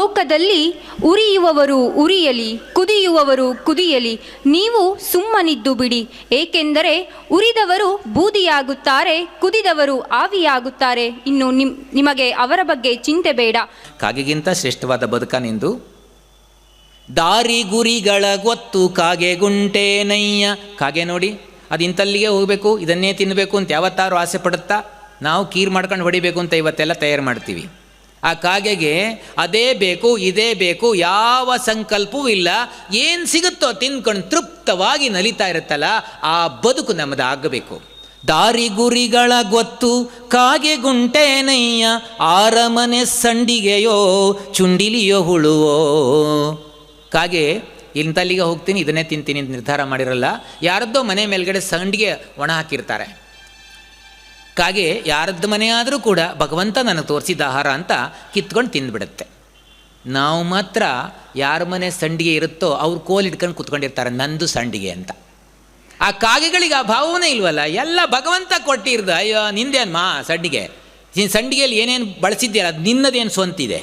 ಲೋಕದಲ್ಲಿ ಉರಿಯುವವರು ಉರಿಯಲಿ, ಕುದಿಯುವವರು ಕುದಿಯಲಿ, ನೀವು ಸುಮ್ಮನಿದ್ದು ಬಿಡಿ. ಏಕೆಂದರೆ ಉರಿದವರು ಬೂದಿಯಾಗುತ್ತಾರೆ, ಕುದಿದವರು ಆವಿಯಾಗುತ್ತಾರೆ. ಇನ್ನು ನಿಮಗೆ ಅವರ ಬಗ್ಗೆ ಚಿಂತೆ ಬೇಡ. ಕಾಗೆಗಿಂತ ಶ್ರೇಷ್ಠವಾದ ಬದುಕ ನಿಂದು. ದಾರಿ ಗುರಿಗಳ ಗೊತ್ತು ಕಾಗೆ ಗುಂಟೇನಯ್ಯ. ಕಾಗೆ ನೋಡಿ, ಅದು ಇಂತಲ್ಲಿಗೆ ಹೋಗಬೇಕು, ಇದನ್ನೇ ತಿನ್ನಬೇಕು ಅಂತ ಯಾವತ್ತಾರು ಆಸೆ ಪಡುತ್ತಾ? ನಾವು ಕೀರು ಮಾಡ್ಕೊಂಡು ಹೊಡಿಬೇಕು ಅಂತ ಇವತ್ತೆಲ್ಲ ತಯಾರು ಮಾಡ್ತೀವಿ. ಆ ಕಾಗೆಗೆ ಅದೇ ಬೇಕು, ಇದೇ ಬೇಕು, ಯಾವ ಸಂಕಲ್ಪವೂ ಇಲ್ಲ. ಏನು ಸಿಗುತ್ತೋ ತಿನ್ಕೊಂಡು ತೃಪ್ತವಾಗಿ ನಲಿತಾ ಇರುತ್ತಲ್ಲ, ಆ ಬದುಕು ನಮ್ಮದಾಗಬೇಕು. ದಾರಿ ಗುರಿಗಳ ಗೊತ್ತು ಕಾಗೆ ಗುಂಟೇನಯ್ಯ, ಆರಮನೆ ಸಂಡಿಗೆಯೋ ಚುಂಡಿಲಿಯೋ ಹುಳುವೋ. ಕಾಗೆ ಇಂತಲ್ಲಿಗೆ ಹೋಗ್ತೀನಿ, ಇದನ್ನೇ ತಿಂತೀನಿ ಅಂತ ನಿರ್ಧಾರ ಮಾಡಿರಲ್ಲ. ಯಾರದ್ದೋ ಮನೆ ಮೇಲ್ಗಡೆ ಸಂಡಿಗೆ ಒಣ ಹಾಕಿರ್ತಾರೆ. ಕಾಗೆ ಯಾರದ್ದು ಮನೆ ಆದರೂ ಕೂಡ ಭಗವಂತ ನನಗೆ ತೋರಿಸಿದ ಆಹಾರ ಅಂತ ಕಿತ್ಕೊಂಡು ತಿಂದುಬಿಡುತ್ತೆ. ನಾವು ಮಾತ್ರ ಯಾರ ಮನೆ ಸಂಡಿಗೆ ಇರುತ್ತೋ ಅವ್ರು ಕೋಲ್ ಇಟ್ಕೊಂಡು ಕುತ್ಕೊಂಡಿರ್ತಾರೆ, ನಂದು ಸಂಡಿಗೆ ಅಂತ. ಆ ಕಾಗೆಗಳಿಗೆ ಆ ಭಾವನೆ ಇಲ್ವಲ್ಲ, ಎಲ್ಲ ಭಗವಂತ ಕೊಟ್ಟಿರ್ದು. ಅಯ್ಯೋ ನಿಂದೇನು ಮಾ ಸಂಡಿಗೆ, ಸಂಡಿಗೆಯಲ್ಲಿ ಏನೇನು ಬಳಸಿದ್ದೀರ ಅದು ನಿನ್ನದೇನು ಸ್ವಂತಿದೆ,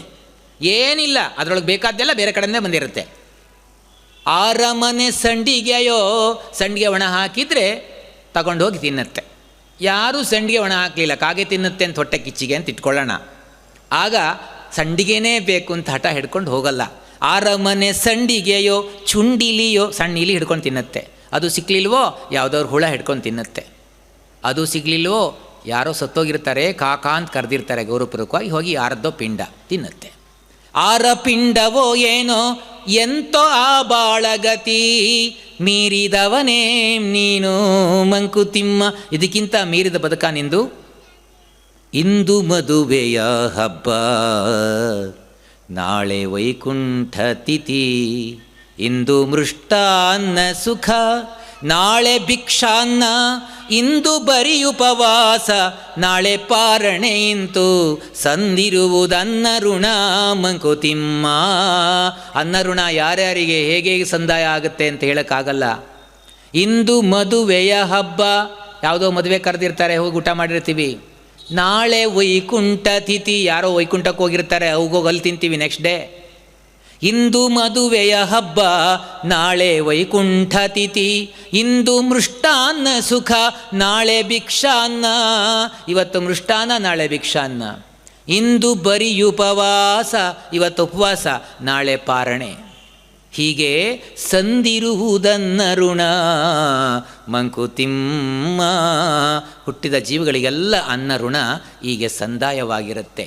ಏನಿಲ್ಲ, ಅದರೊಳಗೆ ಬೇಕಾದ್ದೆಲ್ಲ ಬೇರೆ ಕಡೆಯಿಂದ ಬಂದಿರುತ್ತೆ. ಆರಮನೆ ಸಂಡಿಗೆಯೋ, ಸಂಡಿಗೆ ಒಣ ಹಾಕಿದರೆ ತಗೊಂಡೋಗಿ ತಿನ್ನತ್ತೆ. ಯಾರೂ ಸಂಡಿಗೆ ಒಣ ಹಾಕಲಿಲ್ಲ, ಕಾಗೆ ತಿನ್ನುತ್ತೆ ಅಂತ ಹೊಟ್ಟೆ ಕಿಚ್ಚಿಗೆ ಅಂತ ಇಟ್ಕೊಳ್ಳೋಣ. ಆಗ ಸಂಡಿಗೆನೇ ಬೇಕು ಅಂತ ಹಠ ಹಿಡ್ಕೊಂಡು ಹೋಗಲ್ಲ. ಆರಮನೆ ಸಂಡಿಗೆಯೋ ಚುಂಡಿಲಿಯೋ, ಸಣ್ಣ ಇಲಿ ಹಿಡ್ಕೊಂಡು ತಿನ್ನತ್ತೆ. ಅದು ಸಿಕ್ಕಲಿಲ್ವೋ ಯಾವುದವ್ರು ಹುಳ ಹಿಡ್ಕೊಂಡು ತಿನ್ನತ್ತೆ. ಅದು ಸಿಗಲಿಲ್ವೋ ಯಾರೋ ಸತ್ತೋಗಿರ್ತಾರೆ, ಕಾಕಾ ಅಂತ ಕರೆದಿರ್ತಾರೆ ಗೌರವಪೂರ್ವಕವಾಗಿ, ಹೋಗಿ ಯಾರದ್ದೋ ಪಿಂಡ ತಿನ್ನತ್ತೆ. ಆರ ಪಿಂಡವೋ ಏನೋ ಎಂತೋ ಆ ಬಾಳಗತಿ, ಮೀರಿದವನೇ ನೀನು ಮಂಕುತಿಮ್ಮ. ಇದಕ್ಕಿಂತ ಮೀರಿದ ಬದುಕ ನಿಂದು. ಇಂದು ಮದುವೆಯ ಹಬ್ಬ, ನಾಳೆ ವೈಕುಂಠ ತಿಥಿ, ಇಂದು ಮೃಷ್ಟಾನ್ನ ಸುಖ, ನಾಳೆ ಭಿಕ್ಷಾನ್ನ, ಇಂದು ಬರೀ ಉಪವಾಸ, ನಾಳೆ ಪಾರಣೆ ಇಂತು, ಸಂದಿರುವುದನ್ನ ಋಣ ಮಂಕುತಿಮ್ಮ. ಅನ್ನ ಋಣ ಯಾರ್ಯಾರಿಗೆ ಹೇಗೆ ಸಂದಾಯ ಆಗುತ್ತೆ ಅಂತ ಹೇಳೋಕ್ಕಾಗಲ್ಲ. ಇಂದು ಮದುವೆಯ ಹಬ್ಬ, ಯಾವುದೋ ಮದುವೆ ಕರೆದಿರ್ತಾರೆ, ಹೋಗಿ ಊಟ ಮಾಡಿರ್ತೀವಿ. ನಾಳೆ ವೈಕುಂಠ ತಿಥಿ, ಯಾರೋ ವೈಕುಂಠಕ್ಕೆ ಹೋಗಿರ್ತಾರೆ, ಹೋಗೋಗಿ ಅಲ್ಲಿ ತಿಂತೀವಿ ನೆಕ್ಸ್ಟ್ ಡೇ. ಇಂದು ಮದುವೆಯ ಹಬ್ಬ, ನಾಳೆ ವೈಕುಂಠ ತಿಥಿ, ಇಂದು ಮೃಷ್ಟಾನ್ನ ಸುಖ, ನಾಳೆ ಭಿಕ್ಷಾನ್ನ. ಇವತ್ತು ಮೃಷ್ಟಾನ್ನ, ನಾಳೆ ಭಿಕ್ಷಾನ್ನ. ಇಂದು ಬರೀ ಉಪವಾಸ, ಇವತ್ತು ಉಪವಾಸ, ನಾಳೆ ಪಾರಣೆ. ಹೀಗೆ ಸಂದಿರುವುದನ್ನ ಋಣ ಮಂಕುತಿಮ್ಮ. ಹುಟ್ಟಿದ ಜೀವಗಳಿಗೆಲ್ಲ ಅನ್ನ ಋಣ ಹೀಗೆ ಸಂದಾಯವಾಗಿರುತ್ತೆ.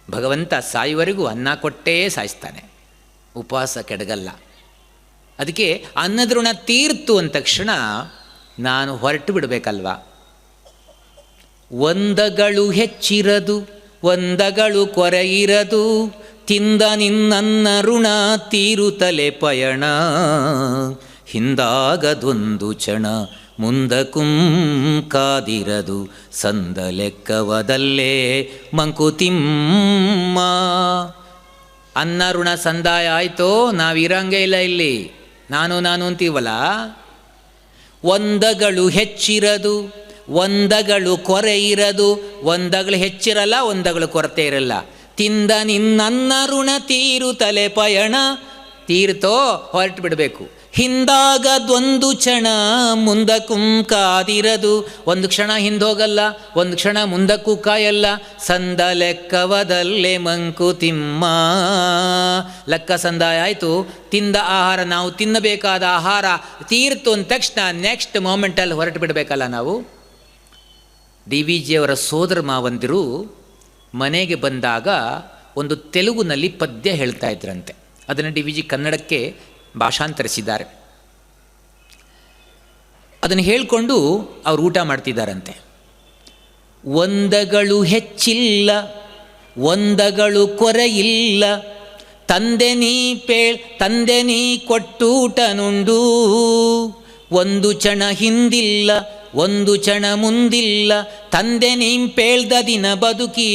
ಭಗವಂತ ಸಾಯುವವರೆಗೂ ಅನ್ನ ಕೊಟ್ಟೇ ಸಾಯಿಸ್ತಾನೆ, ಉಪವಾಸ ಕೆಡಗಲ್ಲ. ಅದಕ್ಕೆ ಅನ್ನದ ಋಣ ತೀರ್ತು ಅಂದ ತಕ್ಷಣ ನಾನು ಹೊರಟು ಬಿಡಬೇಕಲ್ವ. ಒಂದಗಳು ಹೆಚ್ಚಿರದು, ಒಂದಗಳು ಕೊರೆಯಿರದು, ತಿಂದ ನಿನ್ನನ್ನ ಋಣ ತೀರುತ್ತಲೆ ಪಯಣ, ಹಿಂದಾಗದೊಂದು ಕ್ಷಣ ಮುಂದಕುಂ ಕಾದಿರದು, ಸಂದ ಲೆಕ್ಕವದಲ್ಲೇ ಮಂಕುತಿಮ್ಮ. ಅನ್ನ ಋಣ ಸಂದಾಯ ಆಯಿತೋ, ನಾವಿರಂಗೇ ಇಲ್ಲ ಇಲ್ಲಿ, ನಾನು ಅಂತೀವಲ್ಲ. ಒಂದಗಳು ಹೆಚ್ಚಿರದು, ಒಂದಗಳು ಕೊರೆ ಇರದು, ಒಂದಗಳು ಹೆಚ್ಚಿರಲ್ಲ, ಒಂದಗಳು ಕೊರತೆ ಇರಲ್ಲ. ತಿಂದ ನಿನ್ನನ್ನ ಋಣ ತೀರುತ್ತಲೆ ಪಯಣ, ತೀರ್ತೋ ಹೊರಟು ಬಿಡಬೇಕು. ಹಿಂದಾಗದೊಂದು ಕ್ಷಣ ಮುಂದಕ್ಕೂ ಕಾದಿರದು, ಒಂದು ಕ್ಷಣ ಹಿಂದೋಗಲ್ಲ, ಒಂದು ಕ್ಷಣ ಮುಂದಕ್ಕೂ ಕಾಯಲ್ಲ. ಸಂದ ಲೆಕ್ಕವದಲ್ಲೇ ಮಂಕುತಿಮ್ಮ. ಲೆಕ್ಕ ಸಂದಾಯ ಆಯಿತು, ತಿಂದ ಆಹಾರ, ನಾವು ತಿನ್ನಬೇಕಾದ ಆಹಾರ ತೀರ್ತು ಅಂದ ತಕ್ಷಣ ನೆಕ್ಸ್ಟ್ ಮೂಮೆಂಟಲ್ಲಿ ಹೊರಟು ಬಿಡಬೇಕಲ್ಲ ನಾವು. ಡಿ ವಿ ಜಿಯವರ ಸೋದರ ಮಾವಂದಿರು ಮನೆಗೆ ಬಂದಾಗ ಒಂದು ತೆಲುಗುನಲ್ಲಿ ಪದ್ಯ ಹೇಳ್ತಾ ಇದ್ರಂತೆ. ಅದನ್ನು ಡಿ ವಿ ಜಿ ಕನ್ನಡಕ್ಕೆ ಭಾಷಾಂತರಿಸಿದ್ದಾರೆ. ಅದನ್ನು ಹೇಳಿಕೊಂಡು ಅವರು ಊಟ ಮಾಡ್ತಿದ್ದಾರಂತೆ. ಒಂದಗಳು ಹೆಚ್ಚಿಲ್ಲ, ಒಂದಗಳು ಕೊರೆಯಿಲ್ಲ, ತಂದೆ ನೀ ಕೊಟ್ಟೂಟ ನುಂಡು, ಒಂದು ಕ್ಷಣ ಹಿಂದಿಲ್ಲ, ಒಂದು ಕ್ಷಣ ಮುಂದಿಲ್ಲ, ತಂದೆ ನೀಂಪೇಳ್ದ ದಿನ ಬದುಕಿ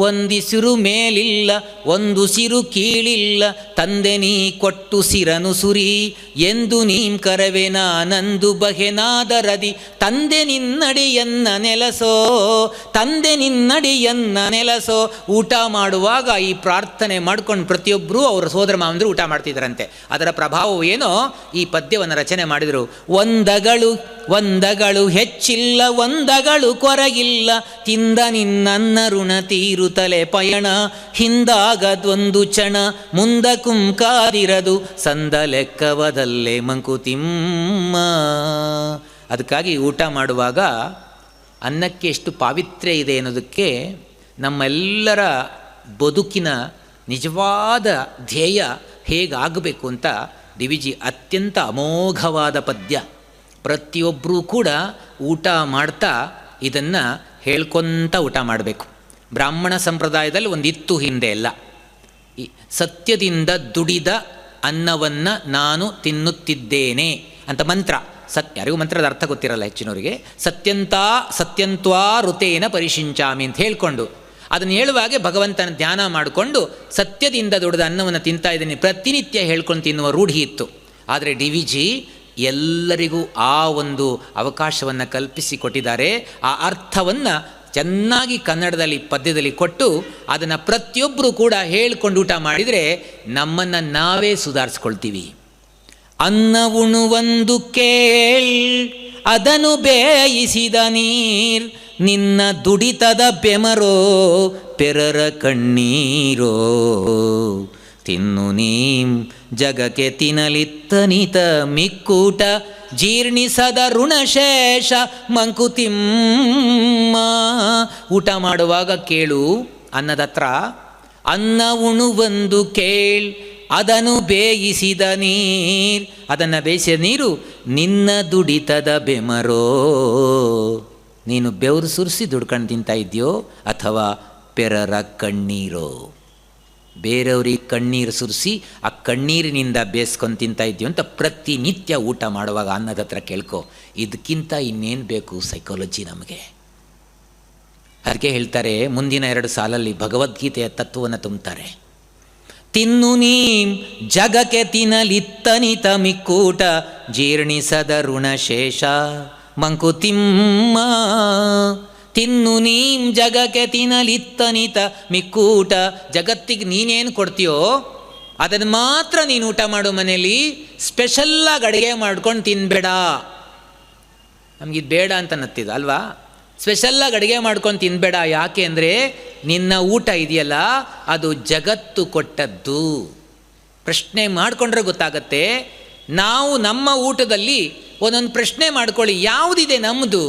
ಒಂದಿಸಿರು ಮೇಲಿಲ್ಲ ಒಂದು ಸಿರು ಕೀಳಿಲ್ಲ ತಂದೆ ನೀ ಕೊಟ್ಟು ಸಿರನು ಸುರಿ ಎಂದು ನೀಂ ಕರವೆ ನಾನಂದು ಬಗೆನಾದರದಿ ತಂದೆ ನಿನ್ನಡಿಯನ್ನ ನೆಲಸೋ ತಂದೆ ನಿನ್ನಡಿಯನ್ನ ನೆಲಸೋ. ಊಟ ಮಾಡುವಾಗ ಈ ಪ್ರಾರ್ಥನೆ ಮಾಡ್ಕೊಂಡು ಪ್ರತಿಯೊಬ್ಬರೂ ಅವರ ಸೋದರ ಮಾವಂದರು ಊಟ ಮಾಡ್ತಿದ್ದರಂತೆ. ಅದರ ಪ್ರಭಾವವು ಏನೋ ಈ ಪದ್ಯವನ್ನು ರಚನೆ ಮಾಡಿದರು. ಒಂದಗಳು ಹೆಚ್ಚಿಲ್ಲ ಒಂದಗಳು ಕೊರಗಿಲ್ಲ ತಿಂದ ನಿನ್ನನ್ನ ಋಣ ತೀರುತ್ತಲೆ ಪಯಣ ಹಿಂದಾಗದೊಂದು ಕ್ಷಣ ಮುಂದಕ್ಕುಂ ಕಾದಿರದು ಸಂದ ಲೆಕ್ಕವದಲ್ಲೇ ಮಂಕುತಿಮ್ಮ. ಅದಕ್ಕಾಗಿ ಊಟ ಮಾಡುವಾಗ ಅನ್ನಕ್ಕೆ ಎಷ್ಟು ಪಾವಿತ್ರ್ಯ ಇದೆ ಅನ್ನೋದಕ್ಕೆ ನಮ್ಮೆಲ್ಲರ ಬದುಕಿನ ನಿಜವಾದ ಧ್ಯೇಯ ಹೇಗಾಗಬೇಕು ಅಂತ ಡಿ ವಿ ಜಿ ಅತ್ಯಂತ ಅಮೋಘವಾದ ಪದ್ಯ. ಪ್ರತಿಯೊಬ್ಬರೂ ಕೂಡ ಊಟ ಮಾಡ್ತಾ ಇದನ್ನು ಹೇಳ್ಕೊತ ಊಟ ಮಾಡಬೇಕು. ಬ್ರಾಹ್ಮಣ ಸಂಪ್ರದಾಯದಲ್ಲಿ ಒಂದಿತ್ತು ಹಿಂದೆ ಎಲ್ಲ ಈ ಸತ್ಯದಿಂದ ದುಡಿದ ಅನ್ನವನ್ನು ನಾನು ತಿನ್ನುತ್ತಿದ್ದೇನೆ ಅಂತ ಮಂತ್ರ. ಯಾರಿಗೂ ಮಂತ್ರದ ಅರ್ಥ ಗೊತ್ತಿರಲ್ಲ ಹೆಚ್ಚಿನವರಿಗೆ. ಸತ್ಯಂತ್ವಾ ಋತೇನ ಪರಿಶಿಂಚಾಮಿ ಅಂತ ಹೇಳ್ಕೊಂಡು ಅದನ್ನು ಹೇಳುವಾಗೆ ಭಗವಂತನ ಧ್ಯಾನ ಮಾಡಿಕೊಂಡು ಸತ್ಯದಿಂದ ದುಡಿದ ಅನ್ನವನ್ನು ತಿಂತಾ ಇದ್ದೀನಿ ಪ್ರತಿನಿತ್ಯ ಹೇಳ್ಕೊಂಡು ತಿನ್ನುವ ರೂಢಿ ಇತ್ತು. ಆದರೆ ಡಿ ವಿ ಜಿ ಎಲ್ಲರಿಗೂ ಆ ಒಂದು ಅವಕಾಶವನ್ನು ಕಲ್ಪಿಸಿಕೊಟ್ಟಿದ್ದಾರೆ. ಆ ಅರ್ಥವನ್ನು ಚೆನ್ನಾಗಿ ಕನ್ನಡದಲ್ಲಿ ಪದ್ಯದಲ್ಲಿ ಕೊಟ್ಟು ಅದನ್ನು ಪ್ರತಿಯೊಬ್ಬರು ಕೂಡ ಹೇಳ್ಕೊಂಡು ಊಟ ಮಾಡಿದರೆ ನಮ್ಮನ್ನು ನಾವೇ ಸುಧಾರಿಸ್ಕೊಳ್ತೀವಿ. ಅನ್ನ ಉಣುವಂದು ಕೇಳ್ ಅದನ್ನು ಬೇಯಿಸಿದ ನೀರ್ ನಿನ್ನ ದುಡಿತದ ಬೆಮರೋ ಪೆರರ ಕಣ್ಣೀರೋ ತಿನ್ನು ನೀಂ ಜಗಕ್ಕೆ ತಿನ್ನಲಿತ್ತನಿತ ಮಿಕ್ಕೂಟ ಜೀರ್ಣಿಸದ ಋಣಶೇಷ ಮಂಕುತಿಮ್ಮ. ಊಟ ಮಾಡುವಾಗ ಕೇಳು ಅನ್ನದತ್ರ ಅನ್ನ ಉಣುವಂದು ಕೇಳ್ ಅದನ್ನು ಬೇಯಿಸಿದ ನೀರು ಅದನ್ನು ಬೇಯಿಸಿದ ನೀರು ನಿನ್ನ ದುಡಿತದ ಬೆಮರೋ ನೀನು ಬೆವರು ಸುರಿಸಿ ದುಡ್ಕೊಂಡು ತಿಂತಾ ಇದೆಯೋ ಅಥವಾ ಪೆರರ ಕಣ್ಣೀರೋ ಬೇರೆಯವ್ರಿಗೆ ಕಣ್ಣೀರು ಸುರಿಸಿ ಆ ಕಣ್ಣೀರಿನಿಂದ ಬೇಯಿಸ್ಕೊಂಡು ತಿಂತಾ ಇದೆಯೋ ಅಂತ ಪ್ರತಿನಿತ್ಯ ಊಟ ಮಾಡುವಾಗ ಅನ್ನದ ಹತ್ರ ಕೇಳ್ಕೊ. ಇದಕ್ಕಿಂತ ಇನ್ನೇನು ಬೇಕು ಸೈಕಾಲಜಿ ನಮಗೆ. ಅದಕ್ಕೆ ಹೇಳ್ತಾರೆ ಮುಂದಿನ 2 ಸಾಲಲ್ಲಿ ಭಗವದ್ಗೀತೆಯ ತತ್ವವನ್ನು ತುಂಬುತ್ತಾರೆ. ತಿನ್ನು ನೀಂ ಜಗಕ್ಕೆ ತಿನ್ನಲಿತ್ತನಿತ ಮಿಕ್ಕೂಟ ಜೀರ್ಣಿಸದ ಋಣಶೇಷ ಮಂಕುತಿಮ್ಮ. ತಿನ್ನು ನೀಂ ಜಗಕ್ಕೆ ತಿನ್ನಲಿತ್ತನಿತ ಮಿಕ್ಕೂಟ ಜಗತ್ತಿಗೆ ನೀನೇನು ಕೊಡ್ತೀಯೋ ಅದನ್ನು ಮಾತ್ರ ನೀನು ಊಟ ಮಾಡು. ಮನೇಲಿ ಸ್ಪೆಷಲ್ಲಾಗಿ ಅಡುಗೆ ಮಾಡ್ಕೊಂಡು ತಿನ್ನಬೇಡ. ನಮಗಿದು ಬೇಡ ಅಂತ ಅನ್ನತ್ತಿದ ಅಲ್ವಾ. ಸ್ಪೆಷಲ್ಲಾಗಿ ಅಡುಗೆ ಮಾಡ್ಕೊಂಡು ತಿನ್ನಬೇಡ. ಯಾಕೆ ಅಂದರೆ ನಿನ್ನ ಊಟ ಇದೆಯಲ್ಲ ಅದು ಜಗತ್ತು ಕೊಟ್ಟದ್ದು. ಪ್ರಶ್ನೆ ಮಾಡಿಕೊಂಡ್ರೆ ಗೊತ್ತಾಗತ್ತೆ. ನಾವು ನಮ್ಮ ಊಟದಲ್ಲಿ ಒಂದೊಂದು ಪ್ರಶ್ನೆ ಮಾಡ್ಕೊಳ್ಳಿ. ಯಾವುದಿದೆ ನಮ್ಮದು?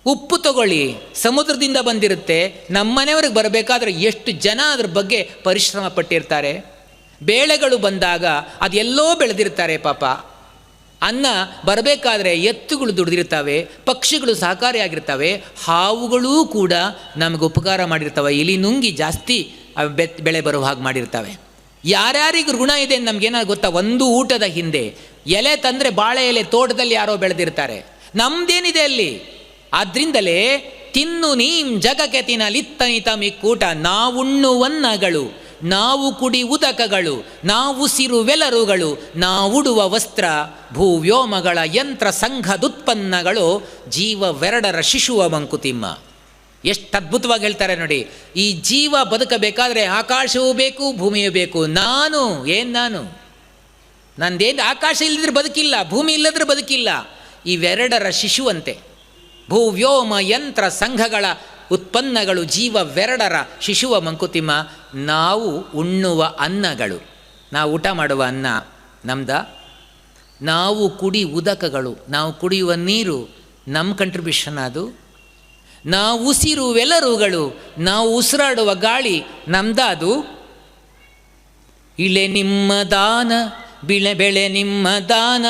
ಉಪ್ಪು ತಗೊಳ್ಳಿ, ಸಮುದ್ರದಿಂದ ಬಂದಿರುತ್ತೆ. ನಮ್ಮನೆಯವ್ರಿಗೆ ಬರಬೇಕಾದ್ರೆ ಎಷ್ಟು ಜನ ಅದ್ರ ಬಗ್ಗೆ ಪರಿಶ್ರಮ ಪಟ್ಟಿರ್ತಾರೆ. ಬೇಳೆಗಳು ಬಂದಾಗ ಅದೆಲ್ಲೋ ಬೆಳೆದಿರ್ತಾರೆ ಪಾಪ. ಅನ್ನ ಬರಬೇಕಾದ್ರೆ ಎತ್ತುಗಳು ದುಡಿದಿರ್ತವೆ, ಪಕ್ಷಿಗಳು ಸಹಕಾರಿಯಾಗಿರ್ತವೆ, ಹಾವುಗಳೂ ಕೂಡ ನಮಗೆ ಉಪಕಾರ ಮಾಡಿರ್ತವೆ. ಇಲಿ ನುಂಗಿ ಜಾಸ್ತಿ ಬೆಳೆ ಬರೋ ಹಾಗೆ ಮಾಡಿರ್ತವೆ. ಯಾರ್ಯಾರಿಗೆ ಋಣ ಇದೆ ನಮಗೇನಾದ್ರು ಗೊತ್ತಾ? ಒಂದು ಊಟದ ಹಿಂದೆ ಎಲೆ ತಂದರೆ ಬಾಳೆ ಎಲೆ ತೋಟದಲ್ಲಿ ಯಾರೋ ಬೆಳೆದಿರ್ತಾರೆ. ನಮ್ದೇನಿದೆ ಅಲ್ಲಿ? ಆದ್ರಿಂದಲೇ ತಿನ್ನು ನೀಂ ಜಗಕ್ಕೆ ತಿನ್ನಲಿತ್ತನಿತ ಮಿಕ್ಕೂಟ. ನಾವುಣ್ಣುವನ್ನಗಳು, ನಾವು ಕುಡಿ ಉದಕಗಳು, ನಾವುಸಿರುವೆಲರುಗಳು, ನಾವುಡುವ ವಸ್ತ್ರ ಭೂವ್ಯೋಮಗಳ ಯಂತ್ರ ಸಂಘದುತ್ಪನ್ನಗಳು ಜೀವವೆರಡರ ಶಿಶುವ ಮಂಕುತಿಮ್ಮ. ಎಷ್ಟು ಅದ್ಭುತವಾಗಿ ಹೇಳ್ತಾರೆ ನೋಡಿ. ಈ ಜೀವ ಬದುಕಬೇಕಾದ್ರೆ ಆಕಾಶವೂ ಬೇಕು, ಭೂಮಿಯೂ ಬೇಕು. ನಾನು ನಂದೇನು ಆಕಾಶ ಇಲ್ಲದ್ರೆ ಬದುಕಿಲ್ಲ, ಭೂಮಿ ಇಲ್ಲದ್ರೆ ಬದುಕಿಲ್ಲ. ಇವೆರಡರ ಶಿಶುವಂತೆ ಭೂವ್ಯೋಮ ಯಂತ್ರ ಸಂಘಗಳ ಉತ್ಪನ್ನಗಳು ಜೀವವೆರಡರ ಶಿಶುವ ಮಂಕುತಿಮ್ಮ. ನಾವು ಉಣ್ಣುವ ಅನ್ನಗಳು, ನಾವು ಊಟ ಮಾಡುವ ಅನ್ನ ನಮ್ದ. ನಾವು ಕುಡಿ ಉದಕಗಳು, ನಾವು ಕುಡಿಯುವ ನೀರು ನಮ್ಮ ಕಂಟ್ರಿಬ್ಯೂಷನ್ ಅದು. ನಾವು ಉಸಿರುವೆಲರುಗಳು, ನಾವು ಉಸಿರಾಡುವ ಗಾಳಿ ನಮ್ದ ಅದು. ಇಳೆ ನಿಮ್ಮ ದಾನ, ಬೆಳೆ ನಿಮ್ಮ ದಾನ,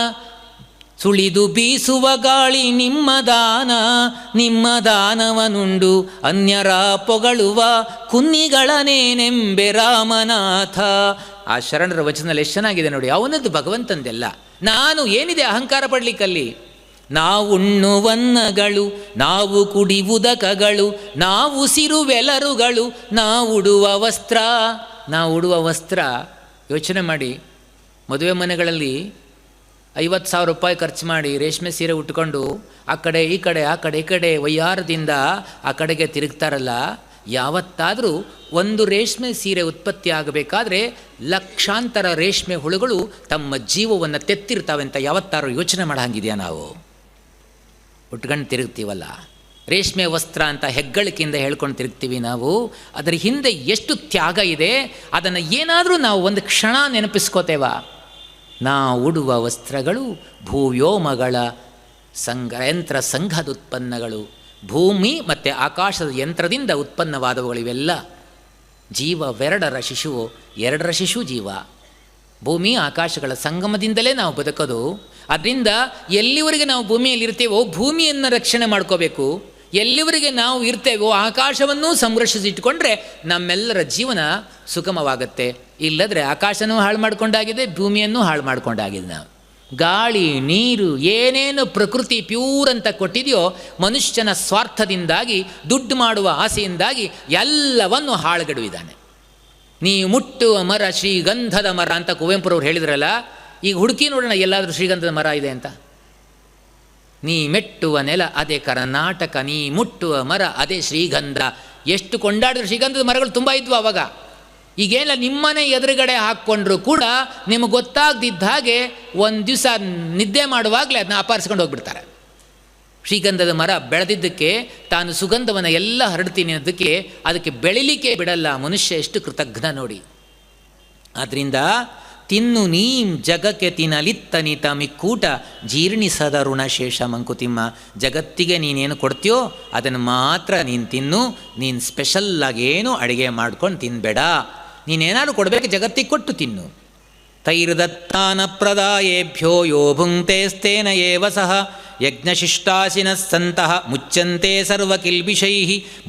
ಸುಳಿದು ಬೀಸುವ ಗಾಳಿ ನಿಮ್ಮ ದಾನ. ನಿಮ್ಮ ದಾನವನುಂಡು ಅನ್ಯರ ಪೊಗಳುವ ಕುನ್ನಿಗಳನೇನೆಂಬೆ ರಾಮನಾಥ. ಆ ಶರಣರ ವಚನದಲ್ಲಿ ಎಷ್ಟು ಚೆನ್ನಾಗಿದೆ ನೋಡಿ. ಅವನದ್ದು ಭಗವಂತಂದೆಲ್ಲ. ನಾನು ಏನಿದೆ ಅಹಂಕಾರ ಪಡಲಿಕ್ಕಲ್ಲಿ? ನಾವುಣ್ಣುವನ್ನಗಳು, ನಾವು ಕುಡಿವುದಕಗಳು, ನಾವು ಸಿರುವೆಲರುಗಳು, ನಾವುಡುವ ವಸ್ತ್ರ. ನಾವುಡುವ ವಸ್ತ್ರ ಯೋಚನೆ ಮಾಡಿ, ಮದುವೆ ಮನೆಗಳಲ್ಲಿ 50,000 ರೂಪಾಯಿ ಖರ್ಚು ಮಾಡಿ ರೇಷ್ಮೆ ಸೀರೆ ಉಟ್ಕೊಂಡು ಆ ಕಡೆ ಈ ಕಡೆ ಆ ಕಡೆ ಈ ಕಡೆ ವಯ್ಯಾರದಿಂದ ಆ ಕಡೆಗೆ ತಿರುಗ್ತಾರಲ್ಲ, ಯಾವತ್ತಾದರೂ ಒಂದು ರೇಷ್ಮೆ ಸೀರೆ ಉತ್ಪತ್ತಿ ಆಗಬೇಕಾದ್ರೆ ಲಕ್ಷಾಂತರ ರೇಷ್ಮೆ ಹುಳುಗಳು ತಮ್ಮ ಜೀವವನ್ನು ತೆತ್ತಿರ್ತಾವೆ ಅಂತ ಯಾವತ್ತಾರು ಯೋಚನೆ ಮಾಡಂಗಿದೆಯಾ? ನಾವು ಉಟ್ಕೊಂಡು ತಿರುಗ್ತೀವಲ್ಲ, ರೇಷ್ಮೆ ವಸ್ತ್ರ ಅಂತ ಹೆಗ್ಗಳಿಕೆಯಿಂದ ಹೇಳ್ಕೊಂಡು ತಿರುಗ್ತೀವಿ ನಾವು. ಅದರ ಹಿಂದೆ ಎಷ್ಟು ತ್ಯಾಗ ಇದೆ, ಅದನ್ನು ಏನಾದರೂ ನಾವು ಒಂದು ಕ್ಷಣ ನೆನಪಿಸ್ಕೋತೇವ? ನಾವು ಉಡುವ ವಸ್ತ್ರಗಳು ಭೂವ್ಯೋಮಗಳ ಯಂತ್ರ ಸಂಘದ ಉತ್ಪನ್ನಗಳು. ಭೂಮಿ ಮತ್ತು ಆಕಾಶದ ಯಂತ್ರದಿಂದ ಉತ್ಪನ್ನವಾದವುಗಳಿವೆಲ್ಲ. ಜೀವವೆರಡರ ಶಿಶುವು, ಎರಡರ ಶಿಶು ಜೀವ. ಭೂಮಿ ಆಕಾಶಗಳ ಸಂಗಮದಿಂದಲೇ ನಾವು ಬದುಕೋದು. ಅದರಿಂದ ಎಲ್ಲಿವರೆಗೆ ನಾವು ಭೂಮಿಯಲ್ಲಿರ್ತೇವೋ ಭೂಮಿಯನ್ನು ರಕ್ಷಣೆ ಮಾಡ್ಕೋಬೇಕು. ಎಲ್ಲಿವರೆಗೆ ನಾವು ಇರ್ತೇವೋ ಆಕಾಶವನ್ನೂ ಸಂರಕ್ಷಿಸಿಟ್ಕೊಂಡ್ರೆ ನಮ್ಮೆಲ್ಲರ ಜೀವನ ಸುಗಮವಾಗುತ್ತೆ. ಇಲ್ಲದ್ರೆ ಆಕಾಶನೂ ಹಾಳು ಮಾಡ್ಕೊಂಡಾಗಿದೆ, ಭೂಮಿಯನ್ನು ಹಾಳು ಮಾಡ್ಕೊಂಡಾಗಿದೆ. ನಾವು ಗಾಳಿ ನೀರು ಏನೇನು ಪ್ರಕೃತಿ ಪ್ಯೂರ್ ಅಂತ ಕೊಟ್ಟಿದೆಯೋ ಮನುಷ್ಯನ ಸ್ವಾರ್ಥದಿಂದಾಗಿ, ದುಡ್ಡು ಮಾಡುವ ಆಸೆಯಿಂದಾಗಿ ಎಲ್ಲವನ್ನು ಹಾಳುಗಡುವಿದ್ದಾನೆ. ನೀ ಮುಟ್ಟುವ ಮರ ಶ್ರೀಗಂಧದ ಮರ ಅಂತ ಕುವೆಂಪುರವ್ರು ಹೇಳಿದ್ರಲ್ಲ. ಈಗ ಹುಡುಕಿ ನೋಡೋಣ ಎಲ್ಲಾದರೂ ಶ್ರೀಗಂಧದ ಮರ ಇದೆ ಅಂತ. ನೀ ಮೆಟ್ಟುವ ನೆಲ ಅದೇ ಕರ್ನಾಟಕ, ನೀ ಮುಟ್ಟುವ ಮರ ಅದೇ ಶ್ರೀಗಂಧ. ಎಷ್ಟು ಕೊಂಡಾಡಿದ್ರು ಶ್ರೀಗಂಧದ ಮರಗಳು ತುಂಬ ಇದ್ವು ಆವಾಗ. ಈಗೇನ ನಿಮ್ಮನೆ ಎದುರುಗಡೆ ಹಾಕ್ಕೊಂಡ್ರು ಕೂಡ ನಿಮಗೆ ಗೊತ್ತಾಗ್ದಿದ್ದ ಹಾಗೆ ಒಂದು ದಿವಸ ನಿದ್ದೆ ಮಾಡುವಾಗಲೇ ಅದನ್ನ ಅಪಹರಿಸ್ಕೊಂಡು ಹೋಗ್ಬಿಡ್ತಾರೆ. ಶ್ರೀಗಂಧದ ಮರ ಬೆಳೆದಿದ್ದಕ್ಕೆ, ತಾನು ಸುಗಂಧವನ್ನು ಎಲ್ಲ ಹರಡ್ತೀನಿ ಅನ್ನೋದಕ್ಕೆ ಅದಕ್ಕೆ ಬೆಳಿಲಿಕ್ಕೆ ಬಿಡಲ್ಲ ಮನುಷ್ಯ. ಎಷ್ಟು ಕೃತಜ್ಞ ನೋಡಿ. ಆದ್ದರಿಂದ ತಿನ್ನು ನೀಂ ಜಗಕ್ಕೆ ತಿನ್ನಲಿತ್ತನಿತ ಮಿಕ್ಕೂಟ ಜೀರ್ಣಿಸದ ಋಣಶೇಷ ಮಂಕುತಿಮ್ಮ. ಜಗತ್ತಿಗೆ ನೀನೇನು ಕೊಡ್ತೀಯೋ ಅದನ್ನು ಮಾತ್ರ ನೀನು ತಿನ್ನು. ನೀನು ಸ್ಪೆಷಲ್ಲಾಗಿ ಏನು ಅಡುಗೆ ಮಾಡ್ಕೊಂಡು ತಿನ್ನಬೇಡ. ನೀನೇನಾದ್ರು ಕೊಡಬೇಕು ಜಗತ್ತಿಗೆ ಕೊಟ್ಟು ತಿನ್ನು. ತೈರ್ದತ್ತಾನ ಪ್ರದಾಯೇಭ್ಯೋ ಯೋ ಭುಂಕ್ತೇಸ್ತೇನ ಏವ ಸಹ ಯಜ್ಞಶಿಷ್ಟಾಸಿನ ಸಂತಹ ಮುಚ್ಚಂತೆ ಸರ್ವಕಿಲ್ಬಿಷೈ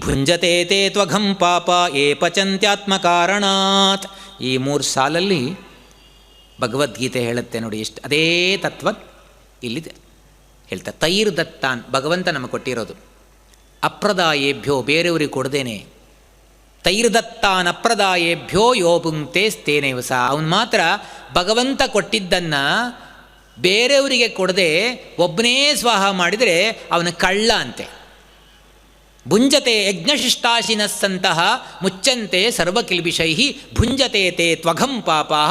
ಭುಂಜತೆ ತೇ ತ್ವಘಂ ಪಾಪ ಏ ಪಚಂತ್ಯಾತ್ಮಕಾರಣಾತ್. ಈ 3 ಸಾಲಲ್ಲಿ ಭಗವದ್ಗೀತೆ ಹೇಳುತ್ತೆ ನೋಡಿ. ಎಷ್ಟು ಅದೇ ತತ್ವ ಇಲ್ಲಿದೆ ಹೇಳ್ತಾ. ತೈರ್ದತ್ತಾನ್ ಭಗವಂತ ನಮಗೆ ಕೊಟ್ಟಿರೋದು. ಅಪ್ರದಾಯೇಭ್ಯೋ ಬೇರೆಯವ್ರಿಗೆ ಕೊಡದೇನೆ. ತೈರ್ದತ್ತಾನ್ ಅಪ್ರದಾಯೇಭ್ಯೋ ಯೋ ಭುಂಕ್ತೆ ಸ್ಥೇನೇವ ಸಹ. ಅವನು ಮಾತ್ರ ಭಗವಂತ ಕೊಟ್ಟಿದ್ದನ್ನು ಬೇರೆಯವರಿಗೆ ಕೊಡದೆ ಒಬ್ಬನೇ ಸ್ವಾಹ ಮಾಡಿದರೆ ಅವನ ಕಳ್ಳ ಅಂತೆ. ಭುಂಜತೆ ಯಜ್ಞಶಿಷ್ಟಾಶಿನ ಸಂತಹ ಮುಚ್ಚಂತೆ ಸರ್ವಕಿಲ್ಬಿಷೈ ಭುಂಜತೆ ತೇ ತ್ವಘಂ ಪಾಪಾ